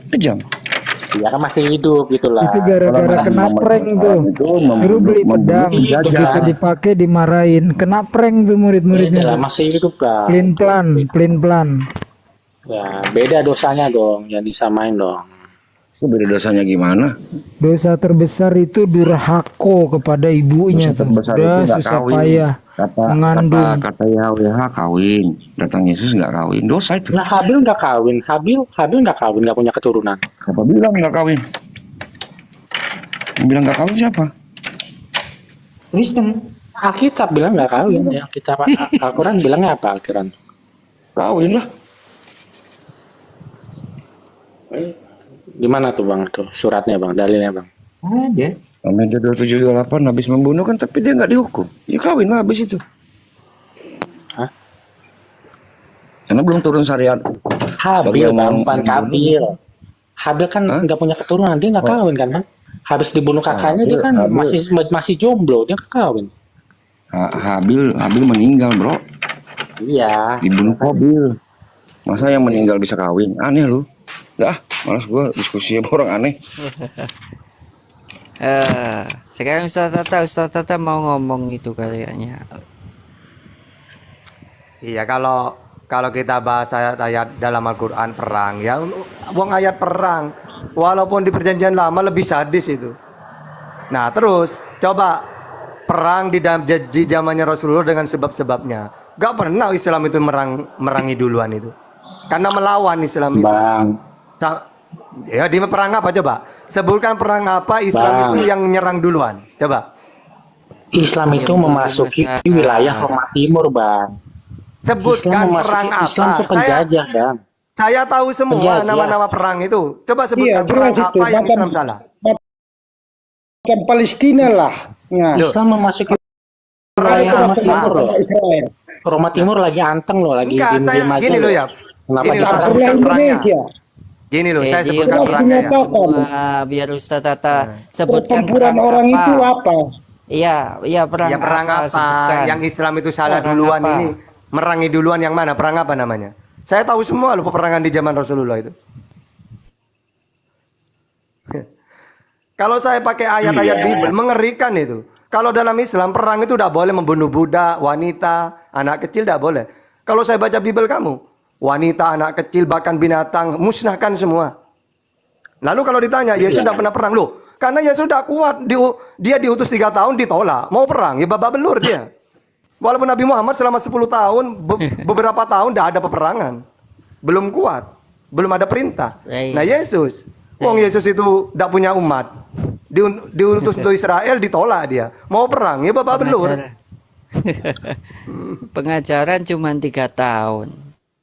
kejam. Iya kan masih hidup gitulah. Itu gara-gara kena prank tuh. Suruh beli pedang, begitu dipakai dimarahin. Kena prank tuh Beda lah, murid-muridnya. masih hidup kan. Plin plan. Ya beda dosanya dong, yang disamain dong. Itu beda dosanya gimana? Dosa terbesar itu durhaka kepada ibunya Dosa tuh. terbesar itu Udah nggak susah kawin. payah mengandung. Kata YHWH kawin. Datang Yesus nggak kawin. Dosa itu. Nah Habil nggak kawin, Habil nggak kawin, nggak punya keturunan. Siapa bilang nggak kawin? Yang bilang nggak kawin siapa? Kristen. Alkitab bilang nggak kawin, ya kita Al-Quran bilangnya apa Al-Quran? Kawin lah. Di mana tuh bang? Tuh suratnya bang, dalilnya bang. Ada. Ameda 2728 habis membunuh kan, tapi dia nggak dihukum. Ya kawin lah habis itu. Hah? Karena belum turun syariat. Bagi Habil yang bang, mau bukan Kabil. Habil kan Hah? nggak punya keturunan, dia nggak kawin kan bang? Habis dibunuh kakaknya dia kan Habil. masih jomblo, dia nggak kawin. Habil meninggal bro. Iya. Dibunuh Habil. Masa yang meninggal bisa kawin? Aneh lu. Dah, malas gua diskusi sama orang aneh. Sekarang Ustaz Tata mau ngomong itu kayaknya. Iya, kalau kita bahas ayat-ayat dalam Al-Qur'an perang ya, wong ayat perang walaupun di perjanjian lama lebih sadis itu. Nah, terus coba perang di zamannya Rasulullah dengan sebab-sebabnya. Gak pernah Islam itu merangi duluan itu. Karena melawan Islam itu. Bang, Ya di perang apa coba? Sebutkan perang apa Islam itu yang nyerang duluan. Coba. Islam itu memasuki wilayah Roma Timur bang. Sebutkan perang apa? Islam itu penjajah bang. Saya tahu semua Penjajah. nama-nama perang itu. Coba sebutkan Iya, perang jelas itu. apa yang Bahkan- Islam salah. Bukan Palestina lah. Ya. Islam memasuki wilayah Roma Timur loh. Israel. Roma Timur lagi anteng loh, lagi Enggak, saya diem-diem aja gini loh ya. Kenapa Gini loh, kita saya Sebelah sebutkan perangnya. Indonesia. Gini loh, saya Diem, sebutkan Jelas perangnya ya. dinyatakan semua biar Ustadz Tata sebutkan pertempuran perang orang apa. itu apa? Iya, iya perang Ya perang apa apa? sebutkan. Yang Islam itu salah Perang duluan apa? ini. Merangi duluan yang mana? Perang apa namanya? Saya tahu semua loh peperangan di zaman Rasulullah itu. Kalau saya pakai ayat-ayat Bible, mengerikan itu. Kalau dalam Islam, perang itu tidak boleh membunuh budak, wanita, anak kecil tidak boleh. Kalau saya baca Bible kamu, wanita, anak kecil, bahkan binatang, musnahkan semua. Lalu kalau ditanya, Yesus tidak pernah perang. Loh, karena Yesus tidak kuat. Dia diutus 3 tahun, ditolak. Mau perang, ya babak belur dia. Walaupun Nabi Muhammad selama 10 tahun, beberapa tahun tidak ada peperangan. Belum kuat. Belum ada perintah. Nah Yesus, Yesus itu tidak punya umat. Diutus untuk Israel, ditolak dia. Mau perang, ya babak belur. Pengajaran cuma 3 tahun.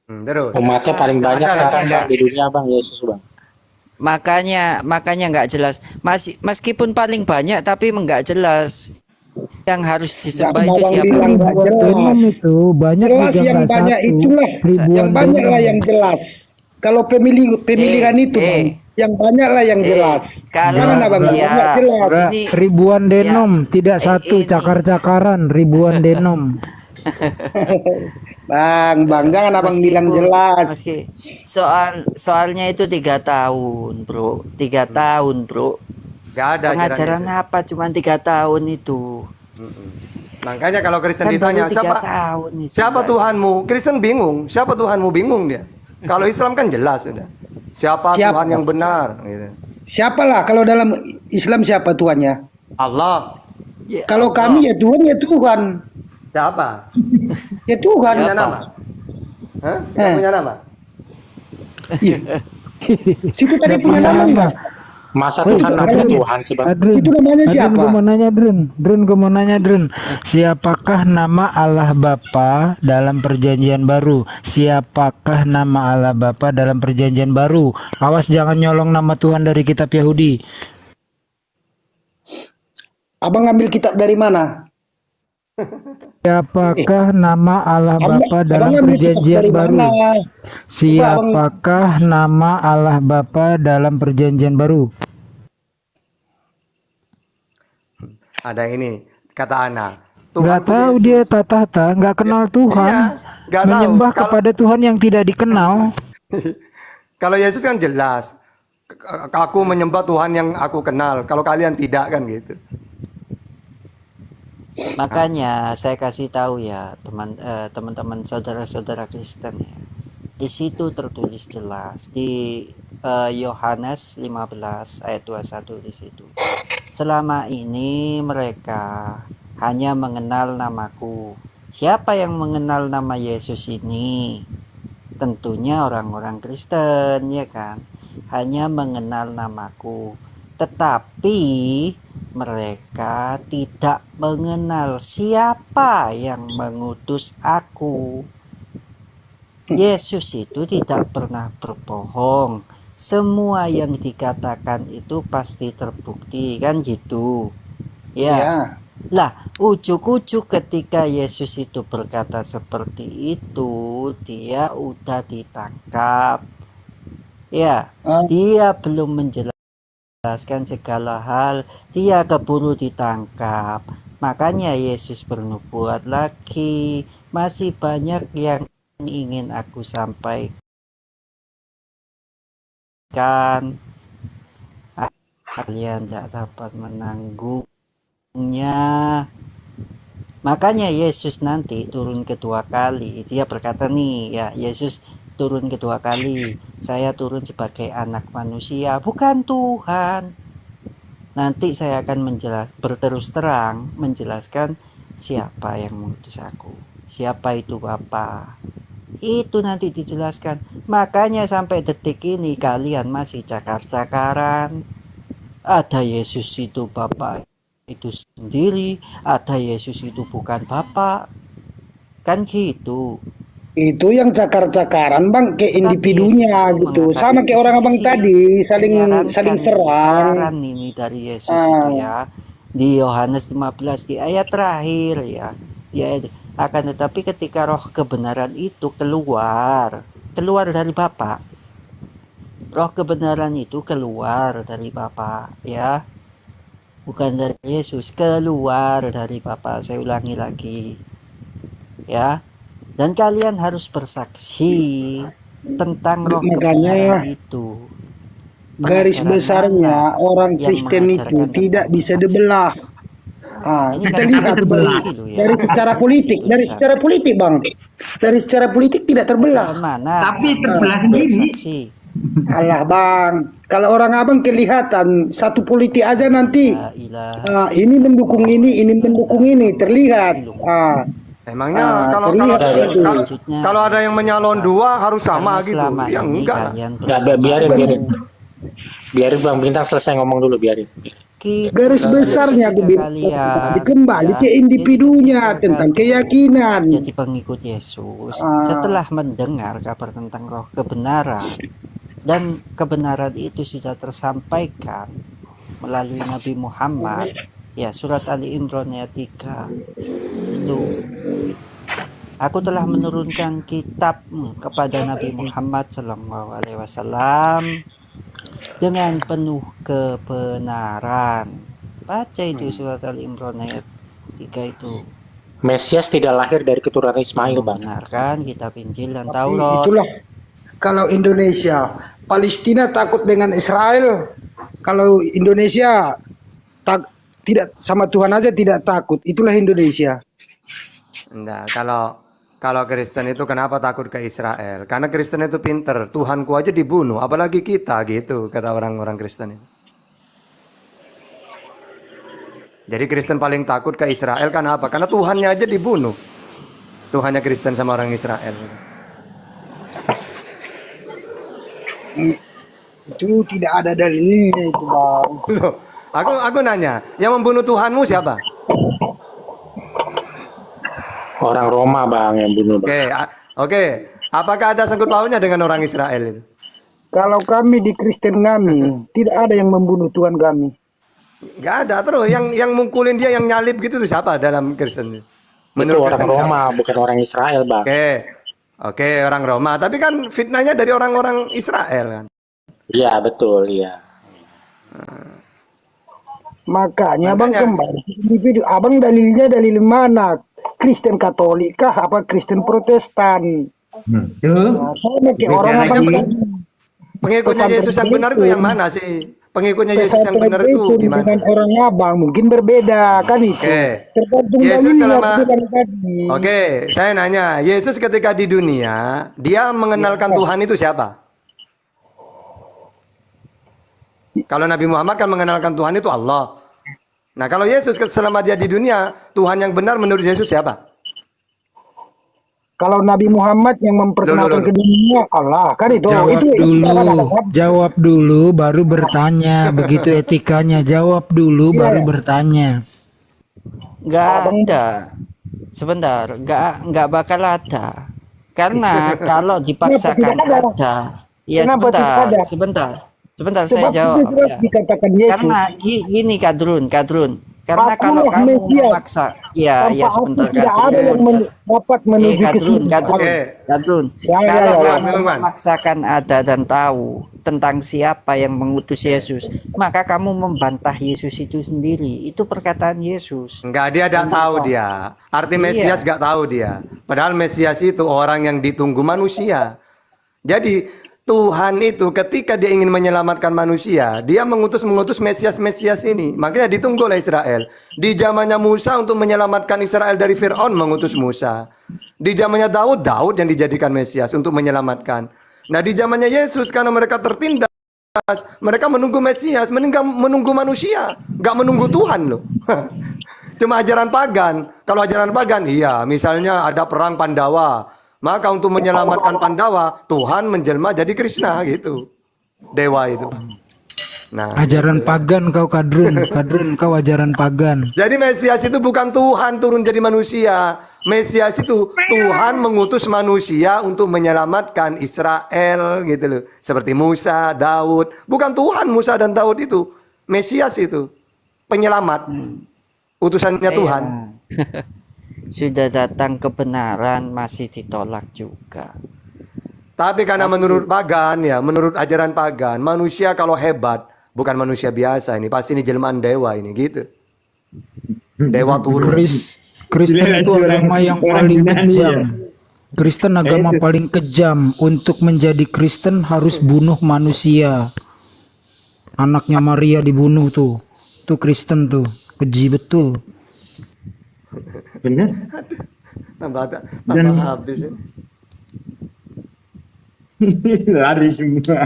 Terus. Umatnya paling banyak Ada, sekarang ada. Bang, di dunia Bang, Yesus Bang. Makanya nggak jelas. Meskipun paling banyak tapi nggak jelas. Yang harus disembah itu Bawang siapa? bilang nggak Venom jelas. itu banyak Jelas juga yang nggak banyak satu. itulah. Ribuan Yang banyak lah venom. yang jelas. Kalau pemilihan itu Bang, yang banyak lah yang jelas. Kalau Jangan Abang iya, nggak jelas. Enggak, Ini- ribuan denom, ya, tidak satu ini. cakar-cakaran, ribuan denom. Bang, jangan Abang bilang jelas. Soalnya itu 3 tahun, bro. 3 tahun, bro. Gak ada ajaran Pengajaran Yesus. apa? Cuma 3 tahun itu. Makanya kalau Kristen Kan ditanya, baru 3 siapa tahun itu. siapa Nggak Tuhanmu? Kristen bingung. Siapa Tuhanmu? Bingung dia. Kalau Islam kan jelas sudah. Siapa Siapa? Tuhan yang benar? Gitu. Siapalah kalau dalam Islam siapa Tuhannya? Allah. Ya Kalau Allah. kami ya Tuhan ya Tuhan. Siapa? Ya Tuhan. Punya Siapa? nama? Hah? Kita punya nama? Iya. Situ tadi Nggak punya punya nama nama. enggak? Masa Oh, Tuhan itu namanya namanya- Tuhan sih Bang? Adrun, Itu namanya Adrun, siapa? gue mau nanya Drun, gue mau nanya Drun, siapakah nama Allah Bapa dalam perjanjian baru? Siapakah nama Allah Bapa dalam perjanjian baru? Awas jangan nyolong nama Tuhan dari kitab Yahudi. Abang ngambil kitab dari mana? Siapakah nama Allah Bapa dalam Abang ngambil kitab perjanjian dari baru? mana? Siapakah nama Allah Bapa dalam perjanjian baru? Ada ini kata Ana. Nggak itu tahu Yesus. dia tata, nggak kenal Tuhan, Iya, nggak tahu. menyembah Kalau- kepada Tuhan yang tidak dikenal. Kalau Yesus kan jelas. Aku menyembah Tuhan yang aku kenal. Kalau kalian tidak kan gitu. Makanya saya kasih tahu ya teman-teman saudara-saudara Kristen ya. Di situ tertulis jelas di Yohanes 15 ayat 21 di situ. Selama ini mereka hanya mengenal namaku. Siapa yang mengenal nama Yesus ini? Tentunya orang-orang Kristen ya kan. Hanya mengenal namaku. Tetapi mereka tidak mengenal siapa yang mengutus aku. Yesus itu tidak pernah berbohong. Semua yang dikatakan itu pasti terbukti kan gitu. Ya. Ya. Lah, ujuk-ujuk ketika Yesus itu berkata seperti itu, dia udah ditangkap. Ya, dia belum menjelaskan segala hal, dia keburu ditangkap. Makanya Yesus bernubuat lagi, masih banyak yang ingin aku sampaikan. Kalian tidak dapat menanggungnya. Makanya Yesus nanti turun kedua kali. Dia berkata nih ya, Yesus turun kedua kali. Saya turun sebagai anak manusia, bukan Tuhan. Nanti saya akan berterus terang menjelaskan siapa yang mengutus aku. Siapa itu Bapa. Itu nanti dijelaskan. Makanya sampai detik ini kalian masih cakar-cakaran. Ada Yesus itu Bapa itu sendiri, ada Yesus itu bukan Bapa. Kan gitu. Itu yang cakar-cakaran Bang ke individunya Yesus itu gitu. mengatakan Sama kayak orang abang kisi-kisi. tadi saling Menyarankan serang. saran ini dari Yesus itu ya. Di Yohanes 15 di ayat terakhir ya. Di ayat, akan tetapi ketika roh kebenaran itu keluar dari Bapa, Roh kebenaran itu keluar dari Bapa, ya. Bukan dari Yesus, keluar dari Bapa. Saya ulangi lagi. Ya. Dan kalian harus bersaksi tentang roh kebenaran Makanya itu. garis Pengajaran besarnya mana orang yang Kristen itu mengajarkan tidak tentang bisa bersaksi? dibelah. Ini Kita kan lihat terbelah. bersaksi loh ya. dari secara politik, dari Bersaksi. secara politik bang, dari secara politik tidak terbelah. Ajaran mana Tapi yang terbelah mengajarkan sendiri. bersaksi? Allah bang, kalau orang abang kelihatan satu politik aja nanti La ilaha ini mendukung ini mendukung ini terlihat. Emangnya kalau Terlihat itu. Selanjutnya, kalau ada yang menyalon dua harus sama karena gitu? selama Ya ini enggak lah. kalian Nggak, bersama biarin. Biarin Bang Bintang selesai ngomong dulu, biarin. Garis besarnya aku bilang kembali ke individunya tentang keyakinan. jadi pengikut Yesus setelah mendengar kabar tentang roh kebenaran, dan kebenaran itu sudah tersampaikan melalui Nabi Muhammad, ya, surat Ali Imran ayat 3 itu, aku telah menurunkan kitab kepada Nabi Muhammad SAW dengan penuh kebenaran. Baca itu surat Ali Imran ayat 3 itu. Mesias tidak lahir dari keturunan Ismail, Bang. Membenarkan kitab Injil dan Tapi Taurat. itulah kalau Indonesia, Palestina takut dengan Israel, kalau Indonesia tidak sama Tuhan aja tidak takut. Itulah Indonesia. Enggak, kalau Kristen itu kenapa takut ke Israel? Karena Kristen itu pinter. Tuhanku aja dibunuh, apalagi kita gitu, kata orang-orang Kristen itu. Jadi Kristen paling takut ke Israel karena apa? Karena Tuhannya aja dibunuh. Tuhannya Kristen sama orang Israel. Itu tidak ada dalilnya itu bang. Loh, aku nanya, yang membunuh Tuhanmu siapa? Orang Roma, Bang, yang bunuh, Bang. Oke. Apakah ada sangkut pautnya dengan orang Israel itu? Kalau kami di Kristen kami tidak ada yang membunuh Tuhan kami. Gak ada. Terus yang mungkulin dia, yang nyalip gitu tuh siapa dalam Kristen? Itu orang Kristen Roma, siapa? bukan orang Israel, Bang. Oke, orang Roma. Tapi kan fitnahnya dari orang-orang Israel kan. Iya, betul, iya. Makanya bang kembali ke individu. Abang dalilnya dalil mana? Kristen Katolik kah? Apa Kristen Protestan? Nah, sama kayak orang abang Pengikutnya Yesus yang benar itu yang mana sih? Pengikutnya Yesus yang benar itu gimana? Dengan orang abang mungkin berbeda kan itu. Tergantung Yesus dalilnya selama aku bilang tadi. saya nanya, Yesus ketika di dunia, dia mengenalkan Tuhan itu siapa? Kalau Nabi Muhammad kan mengenalkan Tuhan itu Allah. Nah, kalau Yesus selama dia di dunia, Tuhan yang benar menurut Yesus siapa? Kalau Nabi Muhammad yang memperkenalkan ke dunia Allah kan itu. Jawab dulu baru bertanya. Begitu etikanya. Jawab dulu baru bertanya. Nggak ada. Sebentar, nggak bakal ada. Karena kalau dipaksakan ada. Ya sebentar saya jawab. Ya. Karena gini Kadrun. Karena kalau kamu memaksa, ya sebentar Kadrun. Kadrun. Kalau kamu memaksakan ada dan tahu tentang siapa yang mengutus Yesus, maka kamu membantah Yesus itu sendiri. Itu perkataan Yesus. Enggak, dia tidak tahu dia. Arti Mesias enggak tahu dia. Padahal Mesias itu orang yang ditunggu manusia. Jadi Tuhan itu ketika dia ingin menyelamatkan manusia, dia mengutus Mesias ini. Makanya ditunggu oleh Israel. Di zamannya Musa untuk menyelamatkan Israel dari Fir'aun mengutus Musa. Di zamannya Daud yang dijadikan Mesias untuk menyelamatkan. Nah, di zamannya Yesus karena mereka tertindas, mereka menunggu Mesias, menunggu manusia, nggak menunggu Tuhan loh. Cuma ajaran pagan. Kalau ajaran pagan, iya, misalnya ada perang Pandawa. Maka untuk menyelamatkan Pandawa, Tuhan menjelma jadi Krishna gitu. Dewa itu. Nah, ajaran pagan kau Kadrun kau ajaran pagan. Jadi Mesias itu bukan Tuhan turun jadi manusia. Mesias itu Tuhan mengutus manusia untuk menyelamatkan Israel gitu loh. Seperti Musa, Daud. Bukan Tuhan Musa dan Daud itu. Mesias itu penyelamat. Utusannya Tuhan. Sudah datang kebenaran masih ditolak juga. Tapi karena menurut pagan ya, menurut ajaran pagan, manusia kalau hebat bukan manusia biasa ini, pasti ini jelmaan dewa ini gitu. Dewa turun. Kristen itu agama yang paling kejam. Kristen agama paling kejam. Untuk menjadi Kristen harus bunuh manusia. Anaknya Maria dibunuh tuh. Tuh Kristen tuh. Keji betul. Benar. Tambah Dan- habis ya. Lari semua.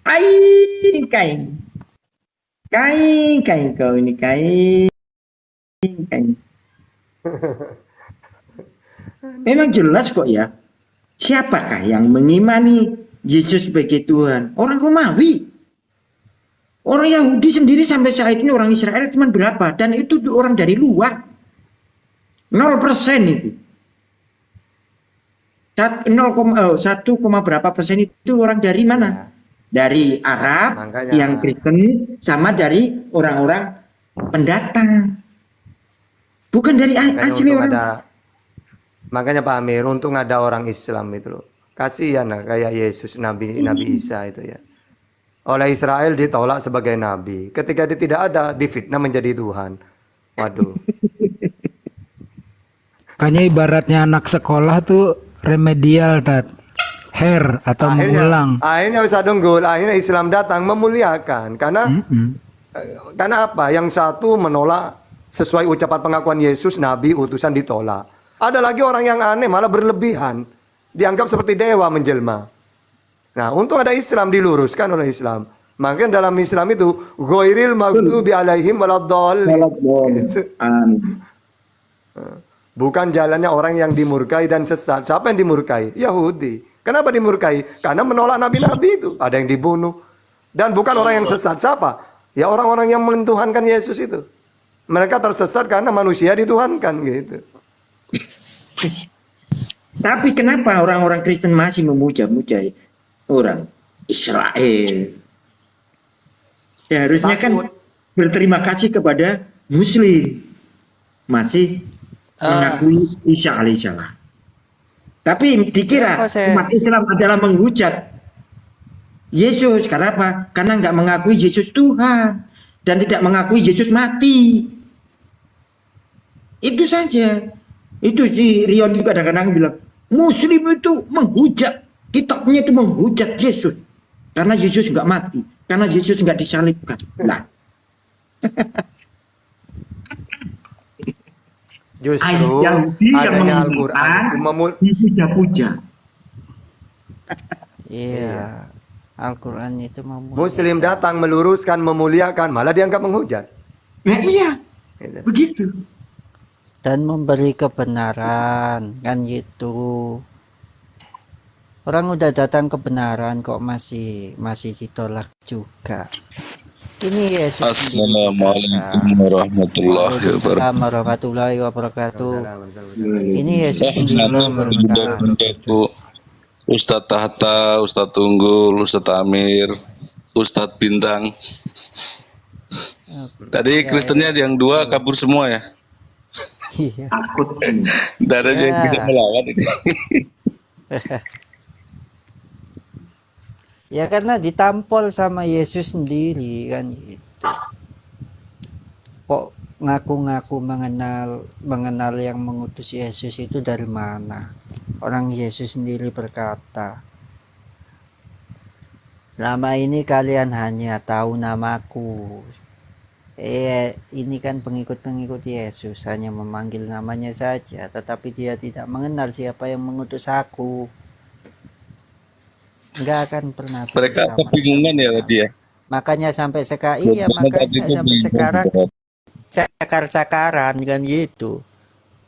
Kain, kain. Kain kau ini kain. Memang jelas kok ya. Siapakah yang mengimani Yesus sebagai Tuhan? Orang Romawi. Orang Yahudi sendiri sampai saat ini orang Israel cuma berapa? Dan itu tuh orang dari luar. 0% itu. 1, berapa persen itu orang dari mana? Dari Arab, Makanya. yang Kristen, sama dari orang-orang pendatang. Bukan dari Makanya asli untung orang. makanya Pak Amir, untung ada orang Islam itu loh. Kasihan lah kayak Yesus, Nabi Isa itu ya. Oleh Israel ditolak sebagai nabi. Ketika dia tidak ada, difitnah menjadi Tuhan. Waduh. Kayaknya ibaratnya anak sekolah tuh remedial, Tat. Hair atau mengulang. Akhirnya bisa unggul. Akhirnya Islam datang memuliakan. Karena apa? Yang satu menolak sesuai ucapan pengakuan Yesus, Nabi, utusan ditolak. Ada lagi orang yang aneh malah berlebihan. Dianggap seperti dewa menjelma. Nah, untung ada Islam, diluruskan oleh Islam. Makanya dalam Islam itu ghairil maghdubi alaihim waladdallin. Gitu. Bukan jalannya orang yang dimurkai dan sesat. Siapa yang dimurkai? Yahudi. Kenapa dimurkai? Karena menolak nabi-nabi itu. Ada yang dibunuh. Dan bukan orang yang sesat. Siapa? Ya orang-orang yang mentuhankan Yesus itu. Mereka tersesat karena manusia dituhankan gitu. Tapi kenapa orang-orang Kristen masih memuja-muja orang Israel? Seharusnya kan Takut. berterima kasih kepada Muslim. Masih mengakui Isa alaihissalam. Tapi dikira Ya, kok saya- umat Islam adalah menghujat Yesus. Karena apa? Karena nggak mengakui Yesus Tuhan. Dan tidak mengakui Yesus mati. Itu saja. Itu si Rion juga kadang-kadang bilang, Muslim itu menghujat. Kitabnya itu menghujat Yesus. Karena Yesus nggak mati. Karena Yesus nggak disalibkan. Nah, Justru Yahudi yang adanya Al-Quran itu dipuja-puja. Iya. Al-Quran itu memuliakan. Muslim datang meluruskan, memuliakan, malah dianggap menghujat. Nah iya, Gitu. begitu. Dan memberi kebenaran, kan gitu. Orang udah datang kebenaran kok masih ditolak juga. Ini Yesus sendiri Assalamualaikum berkata. warahmatullahi wabarakatuh. Waalaikumsalam warahmatullahi wabarakatuh. Ini Yesus sendiri berkata. Wabarakatuh. Ustadz Tahta, Ustadz Tunggul, Ustadz Amir, Ustadz Bintang. Tadi Kristennya yang dua kabur semua ya. Iya. Takut. Tidak ada yang Ya. tidak melawan ini. Ya karena ditampol sama Yesus sendiri kan gitu. Kok ngaku-ngaku mengenal yang mengutus Yesus itu dari mana? Orang Yesus sendiri berkata, selama ini kalian hanya tahu namaku. Ini kan pengikut-pengikut Yesus hanya memanggil namanya saja, tetapi dia tidak mengenal siapa yang mengutus aku. Enggak akan pernah Mereka bisa kebingungan ya tadi ya. makanya sampai sekarang iya Karena tadi makanya itu sampai bingung. sekarang cakar-cakaran kan gitu.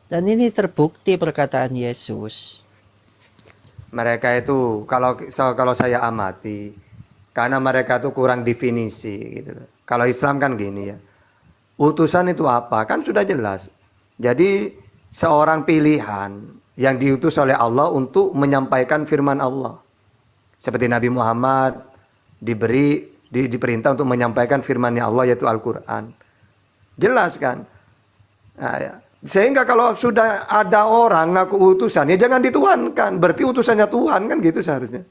Dan ini terbukti perkataan Yesus. Mereka itu kalau saya amati, karena mereka itu kurang definisi gitu. Kalau Islam kan gini ya. Utusan itu apa? Kan sudah jelas. Jadi seorang pilihan yang diutus oleh Allah untuk menyampaikan firman Allah. Seperti Nabi Muhammad diperintah untuk menyampaikan firman-Nya Allah yaitu Al-Qur'an. Jelas kan? Nah, ya. Sehingga kalau sudah ada orang ngaku utusan, ya jangan dituhankan. Berarti utusannya Tuhan kan gitu seharusnya.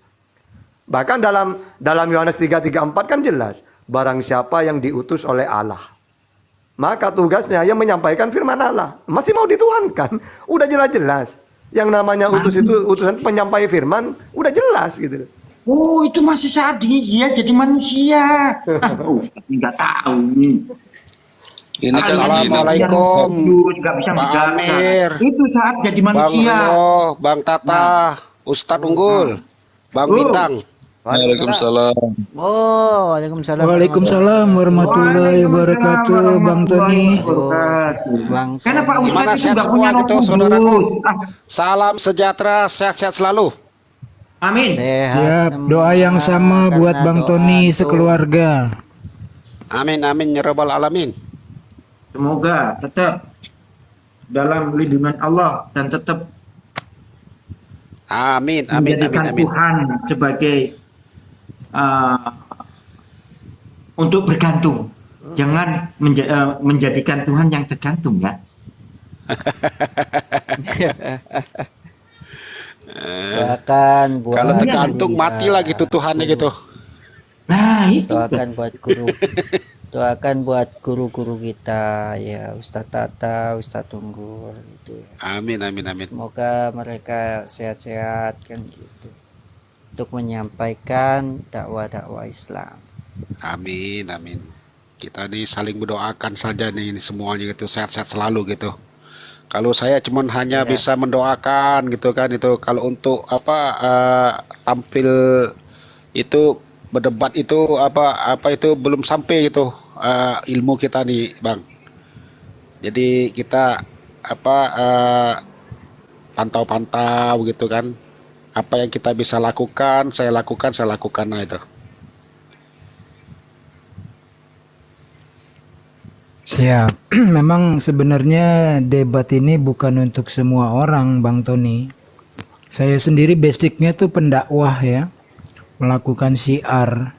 Bahkan dalam Yohanes 3:34 kan jelas, barang siapa yang diutus oleh Allah, maka tugasnya yang menyampaikan firman Allah. Masih mau dituhankan? Udah jelas-jelas. Yang namanya utus itu utusan penyampai firman, udah jelas gitu. Oh, itu masih saat dia jadi manusia. Nggak tahu nih. Ini kan Assalamualaikum, Nggak bisa Pak menjaga. Amir, Itu saat jadi Bang manusia. Rio, Bang Tata, Ustadz Unggul, Bang Bintang. Waalaikumsalam. Oh, Waalaikumsalam. Waalaikumsalam warahmatullahi wabarakatuh, Bang Tony. Bang Karena Pak Tony. Ustadz Gimana itu sehat nggak semua punya gitu, roh saudaraku? kudus. Salam sejahtera, sehat-sehat selalu. Amin. Sehat Siap, doa yang sama karena buat Bang doa Tony itu. sekeluarga. Amin, amin, ya rabbal alamin. Semoga tetap dalam lindungan Allah dan tetap Amin, amin, amin, menjadikan amin. Tuhan sebagai untuk bergantung. Jangan menjadikan Tuhan yang tergantung ya. Doakan buat Kalau tergantung guru, mati lah gitu Tuhannya gitu. Nah, itu. doakan buat guru. Doakan buat guru-guru kita ya, Ustadz Tata, Ustadz Tunggul gitu ya. Amin, amin, amin. Semoga mereka sehat-sehat kan gitu. Untuk menyampaikan dakwah-dakwah Islam. Amin, amin. Kita nih saling mendoakan saja nih ini semuanya gitu, sehat-sehat selalu gitu. Kalau saya cuman hanya Iya. bisa mendoakan gitu kan itu. Kalau untuk tampil itu berdebat itu apa itu belum sampai gitu ilmu kita nih, Bang. Jadi kita pantau-pantau gitu kan. Apa yang kita bisa lakukan, saya lakukan nah itu. Siap. Memang sebenarnya debat ini bukan untuk semua orang, Bang Tony. Saya sendiri basicnya tuh pendakwah ya, melakukan syiar.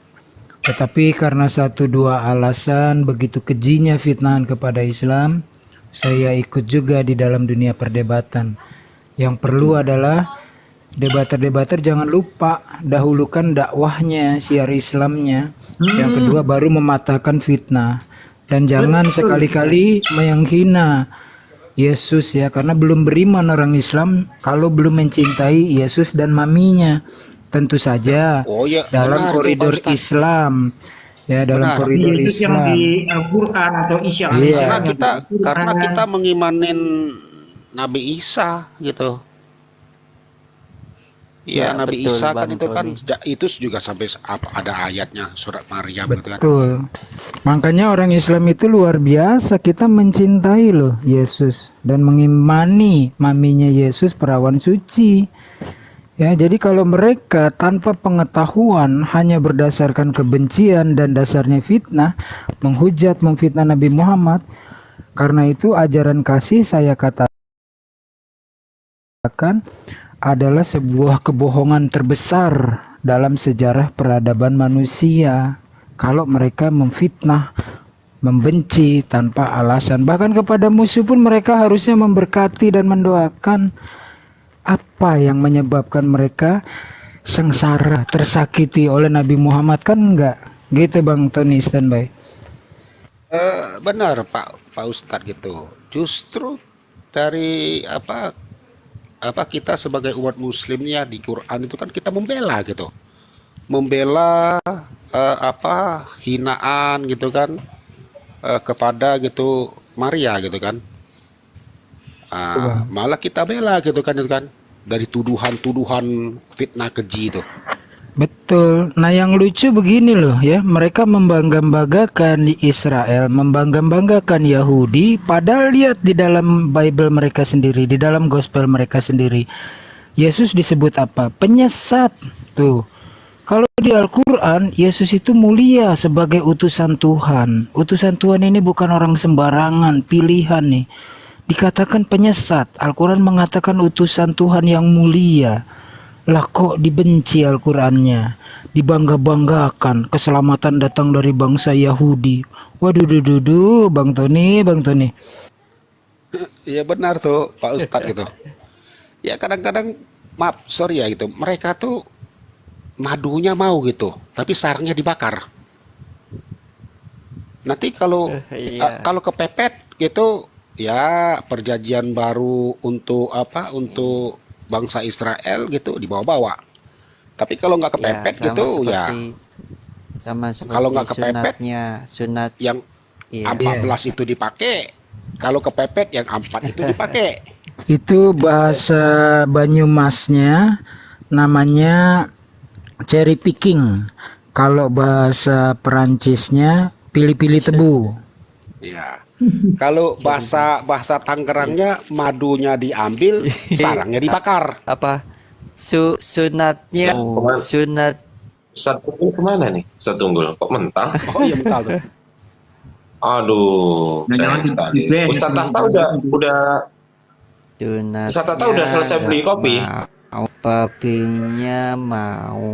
Tetapi karena satu dua alasan begitu kejinya fitnahan kepada Islam, saya ikut juga di dalam dunia perdebatan. Yang perlu adalah debater-debater jangan lupa dahulukan dakwahnya, syiar Islamnya. Yang kedua baru mematahkan fitnah. Dan jangan sekali-kali menghina Yesus ya, karena belum beriman orang Islam kalau belum mencintai Yesus dan maminya. Tentu saja Oh ya, dalam benar tuh, koridor Pak Ustadz. Islam ya, dalam Benar. koridor Yesus yang Islam. di Al-Quran atau Isya Iya. Karena kita mengimanin Nabi Isa gitu. Ya, Iya, Nabi betul, Isa kan Bang itu kan Tony. itu juga sampai ada ayatnya surat Maryam gitu kan. Betul. Makanya orang Islam itu luar biasa, kita mencintai loh Yesus dan mengimani maminya Yesus perawan suci. Ya, jadi kalau mereka tanpa pengetahuan hanya berdasarkan kebencian dan dasarnya fitnah, menghujat, memfitnah Nabi Muhammad, karena itu ajaran kasih saya katakan adalah sebuah kebohongan terbesar dalam sejarah peradaban manusia. Kalau mereka memfitnah, membenci tanpa alasan, bahkan kepada musuh pun mereka harusnya memberkati dan mendoakan. Apa yang menyebabkan mereka sengsara, tersakiti oleh Nabi Muhammad kan enggak? Gitu Bang Tony, standby. Benar Pak Ustadz gitu. Justru dari kita sebagai umat muslimnya di Quran itu kan kita membela gitu. Membela hinaan gitu kan kepada gitu Maria gitu kan. Malah kita bela gitu kan itu kan dari tuduhan-tuduhan fitnah keji itu. Betul. Nah yang lucu begini loh ya, mereka membangga-banggakan di Israel, membangga-banggakan Yahudi, padahal lihat di dalam Bible mereka sendiri, di dalam gospel mereka sendiri, Yesus disebut apa? Penyesat. Tuh. Kalau di Al-Quran, Yesus itu mulia sebagai utusan Tuhan. Utusan Tuhan ini bukan orang sembarangan, pilihan nih. Dikatakan penyesat. Al-Quran mengatakan utusan Tuhan yang mulia. Lah kok dibenci Al-Qurannya, dibangga-banggakan, keselamatan datang dari bangsa Yahudi. Waduh, Bang Tony. Iya benar tuh Pak Ustadz gitu. Ya kadang-kadang maaf sorry ya gitu. Mereka tuh madunya mau gitu, tapi sarangnya dibakar. Nanti kalau Iya. kalau kepepet gitu ya perjanjian baru untuk apa? Untuk bangsa Israel gitu dibawa-bawa. Tapi kalau nggak Ya, kepepet gitu ya sama kalau seperti nggak kepepet sunat. yang Iya. 14 itu dipakai. Kalau kepepet yang 4 itu dipakai. Itu bahasa Banyumasnya namanya cherry picking. Kalau bahasa Perancisnya pilih-pilih tebu. Ya. Kalau bahasa bahasa Tangerangnya madunya diambil, sarangnya dibakar. Apa? Sunatnya Kemana? sunat Ustadz Tunggul kemana nih? Ustadz Tunggul kok mental? Oh iya mental tuh. Aduh, sayang sekali. Ustadz Tahta udah sunat. Ustadz Tahta udah selesai beli kopi. Mau papinya mau.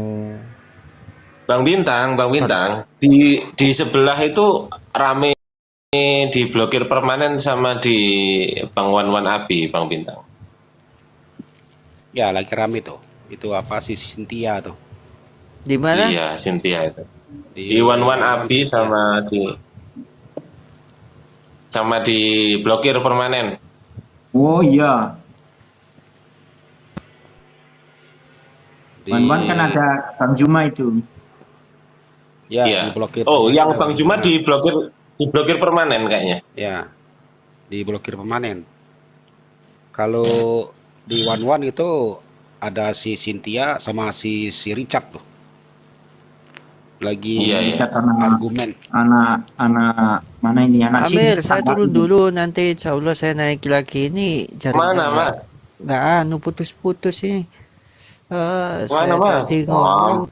Bang Bintang, di sebelah itu rame di blokir permanen sama di Bang Wan Abi, Bang Bintang. Ya lagi rame tuh. Itu apa sih Cynthia tuh. Di mana? Iya, Cynthia itu. Di Wan Abi sama di blokir permanen. Oh iya. Di, Wan kan ada Bang Juma itu. Ya, Iya. diblokir. Oh, yang Bang Juma di blokir permanen kayaknya. Ya, diblokir permanen. Kalau di Wan itu ada si Cynthia sama si Richard tuh. Lagi Iya, iya. argumen. Anak mana ini anak Amir, sini. saya turun dulu nanti insya Allah saya naik lagi ini jaringan Mana, Mas? nggak putus-putus ini. Mana, Saya Mas? tadi ngomong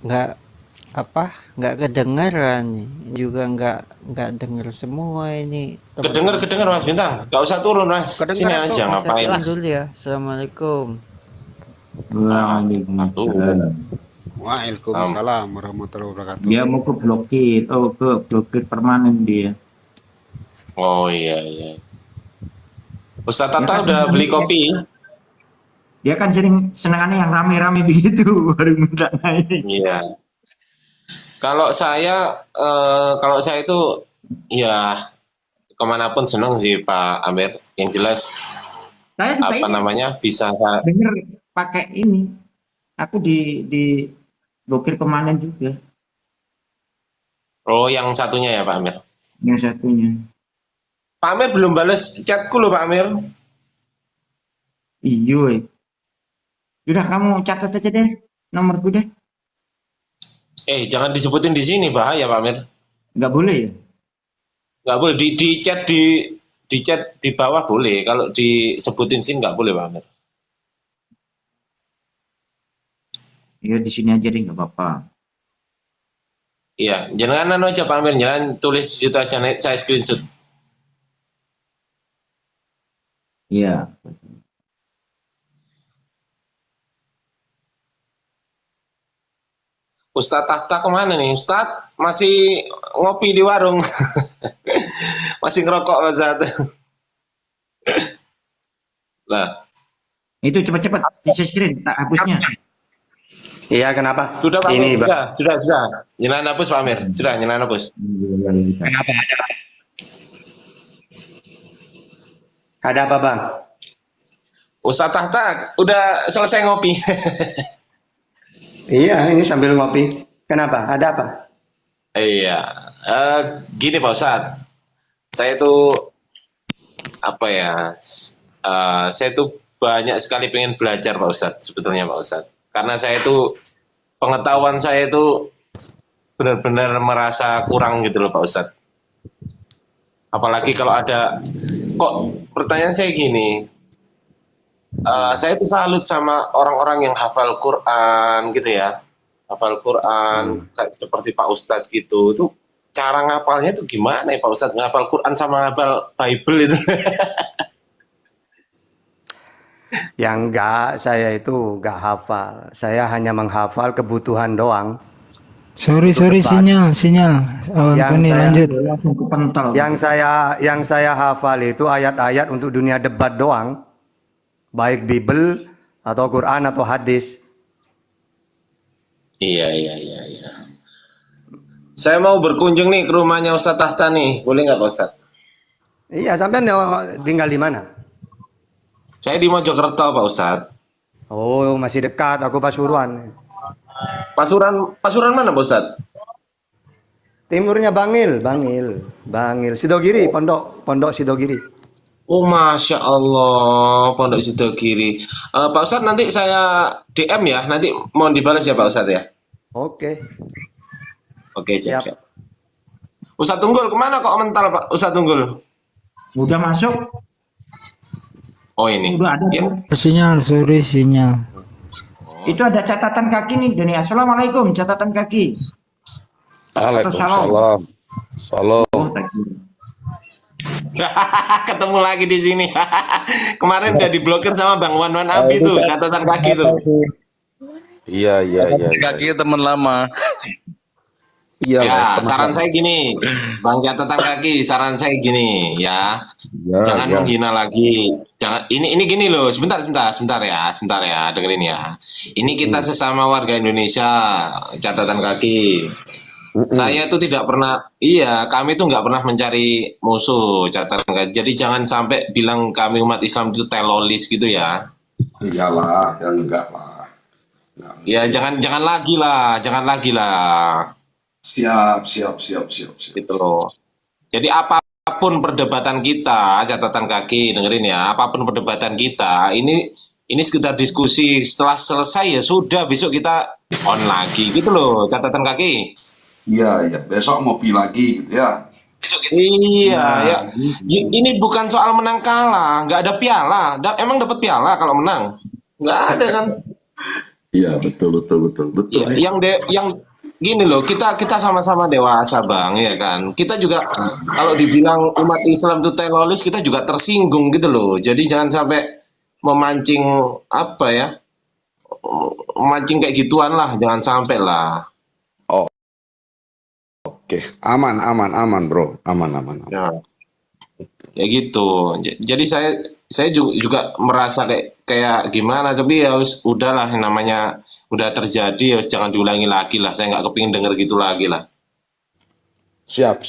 nggak kedengaran juga nggak dengar semua ini. Kedenger Mas Bintang. Gak usah turun, Mas. Sini Kedengeran aja Saya ngapain. turun dulu ya. Assalamualaikum. Waalaikumsalam. Waalaikumsalam warahmatullahi wabarakatuh. Dia mau ke blokir permanen dia. Oh iya. Ustadz Ya Tata kan, udah beli kopi. Dia kan sering senangannya yang rame-rame begitu baru minta naik. Iya. Kalau saya itu ya kemanapun seneng sih Pak Amir. Yang jelas Saya juga apa ini namanya bisa denger pakai ini. Aku di blokir permanen juga. Oh yang satunya ya Pak Amir. Yang satunya. Pak Amir belum balas chatku loh Pak Amir. Iya. Udah kamu catat aja deh nomorku deh. Jangan disebutin di sini bahaya Pak Amir. Nggak boleh ya? Nggak boleh di chat di bawah boleh. Kalau disebutin sini nggak boleh Pak Amir. Iya di sini aja deh nggak apa-apa. Iya, jangan aja Pak Amir, jangan tulis di situ aja, saya screenshot. Iya. Ustadz Tahta kemana nih? Ustadz masih ngopi di warung. Masih ngerokok Pak Ustadz. Lah, Itu cepat-cepat di-screen tak hapusnya. Iya, kenapa? sudah Pak Ini, Amir, Bang. sudah. Nyalain hapus Pak Amir, sudah nyalain hapus. Kenapa? Ada apa, Bang? Ustadz Tahta udah selesai ngopi. Iya, ini sambil ngopi. Kenapa? Ada apa? Iya, gini Pak Ustadz, saya itu apa ya? Saya itu banyak sekali pengen belajar Pak Ustadz, sebetulnya Pak Ustadz. Karena saya itu pengetahuan saya itu benar-benar merasa kurang gitu loh Pak Ustadz. Apalagi kalau ada, kok pertanyaan saya gini, saya itu salut sama orang-orang yang hafal Quran gitu ya, hafal Quran kayak seperti Pak Ustadz gitu. Itu cara ngapalnya itu gimana ya Pak Ustadz, ngapal Quran sama ngapal Bible itu? Yang enggak, saya itu enggak hafal. Saya hanya menghafal kebutuhan doang. Sorry, sinyal. Antoni lanjut. Langsung ke pental. Yang saya hafal itu ayat-ayat untuk dunia debat doang, baik Bible atau Quran atau hadis. Iya. Saya mau berkunjung nih ke rumahnya Ustadz Tahta nih, boleh nggak Pak Ustadz? Iya, sampean tinggal di mana? Saya di Mojokerto Pak Ustadz. Oh, masih dekat. Aku Pasuruan. Pasuruan mana Pak Ustadz? Timurnya Bangil. Sidogiri, pondok Sidogiri. Oh, Masya Allah, Pondok Sidogiri. Pak Ustadz, nanti saya DM ya, nanti mau dibalas ya Pak Ustadz ya? Oke. Oke, siap. Ustadz Tunggul, kemana kok mental Pak Ustadz Tunggul? Udah masuk. Oh ini. Udah ada. Ya. Sinyal. Itu ada catatan kaki nih, Dani. Assalamualaikum, catatan kaki. Waalaikumsalam. Salam. Oh, thank you. Ketemu lagi di sini. Kemarin udah diblokir sama Bang Wan Abi tuh, catatan kaki tuh. Iya. Kaki teman lama. Iya. Ya, saran saya gini, Bang catatan kaki, saran saya gini ya. Jangan menghina lagi. Jangan ini gini loh, sebentar ya, dengerin ya. Ini kita sesama warga Indonesia, catatan kaki. Saya itu tidak pernah, kami itu nggak pernah mencari musuh, catatan kaki. Jadi jangan sampai bilang kami umat Islam itu teroris gitu ya. Iyalah, ya enggak lah. Ya jangan lagi lah. Siap. Gitu loh. Jadi apapun perdebatan kita, catatan kaki, dengerin ya, apapun perdebatan kita, ini sekedar diskusi, setelah selesai ya sudah, besok kita on lagi gitu loh, catatan kaki. Iya, besok mau pi lagi gitu ya. Ya. Ini bukan soal menang kalah, nggak ada piala. Emang dapat piala kalau menang? Nggak ada kan? Iya, betul. Ya, yang gini loh, kita sama-sama dewasa Bang, ya kan. Kita juga kalau dibilang umat Islam itu teroris, kita juga tersinggung gitu loh. Jadi jangan sampai memancing memancing kayak gituan lah, jangan sampai lah. Oke, aman bro, aman. Ya gitu. Jadi saya juga merasa kayak gimana, tapi ya udahlah, namanya udah terjadi, ya jangan diulangi lagi lah. Saya nggak kepingin denger gitu lagi lah. Siap.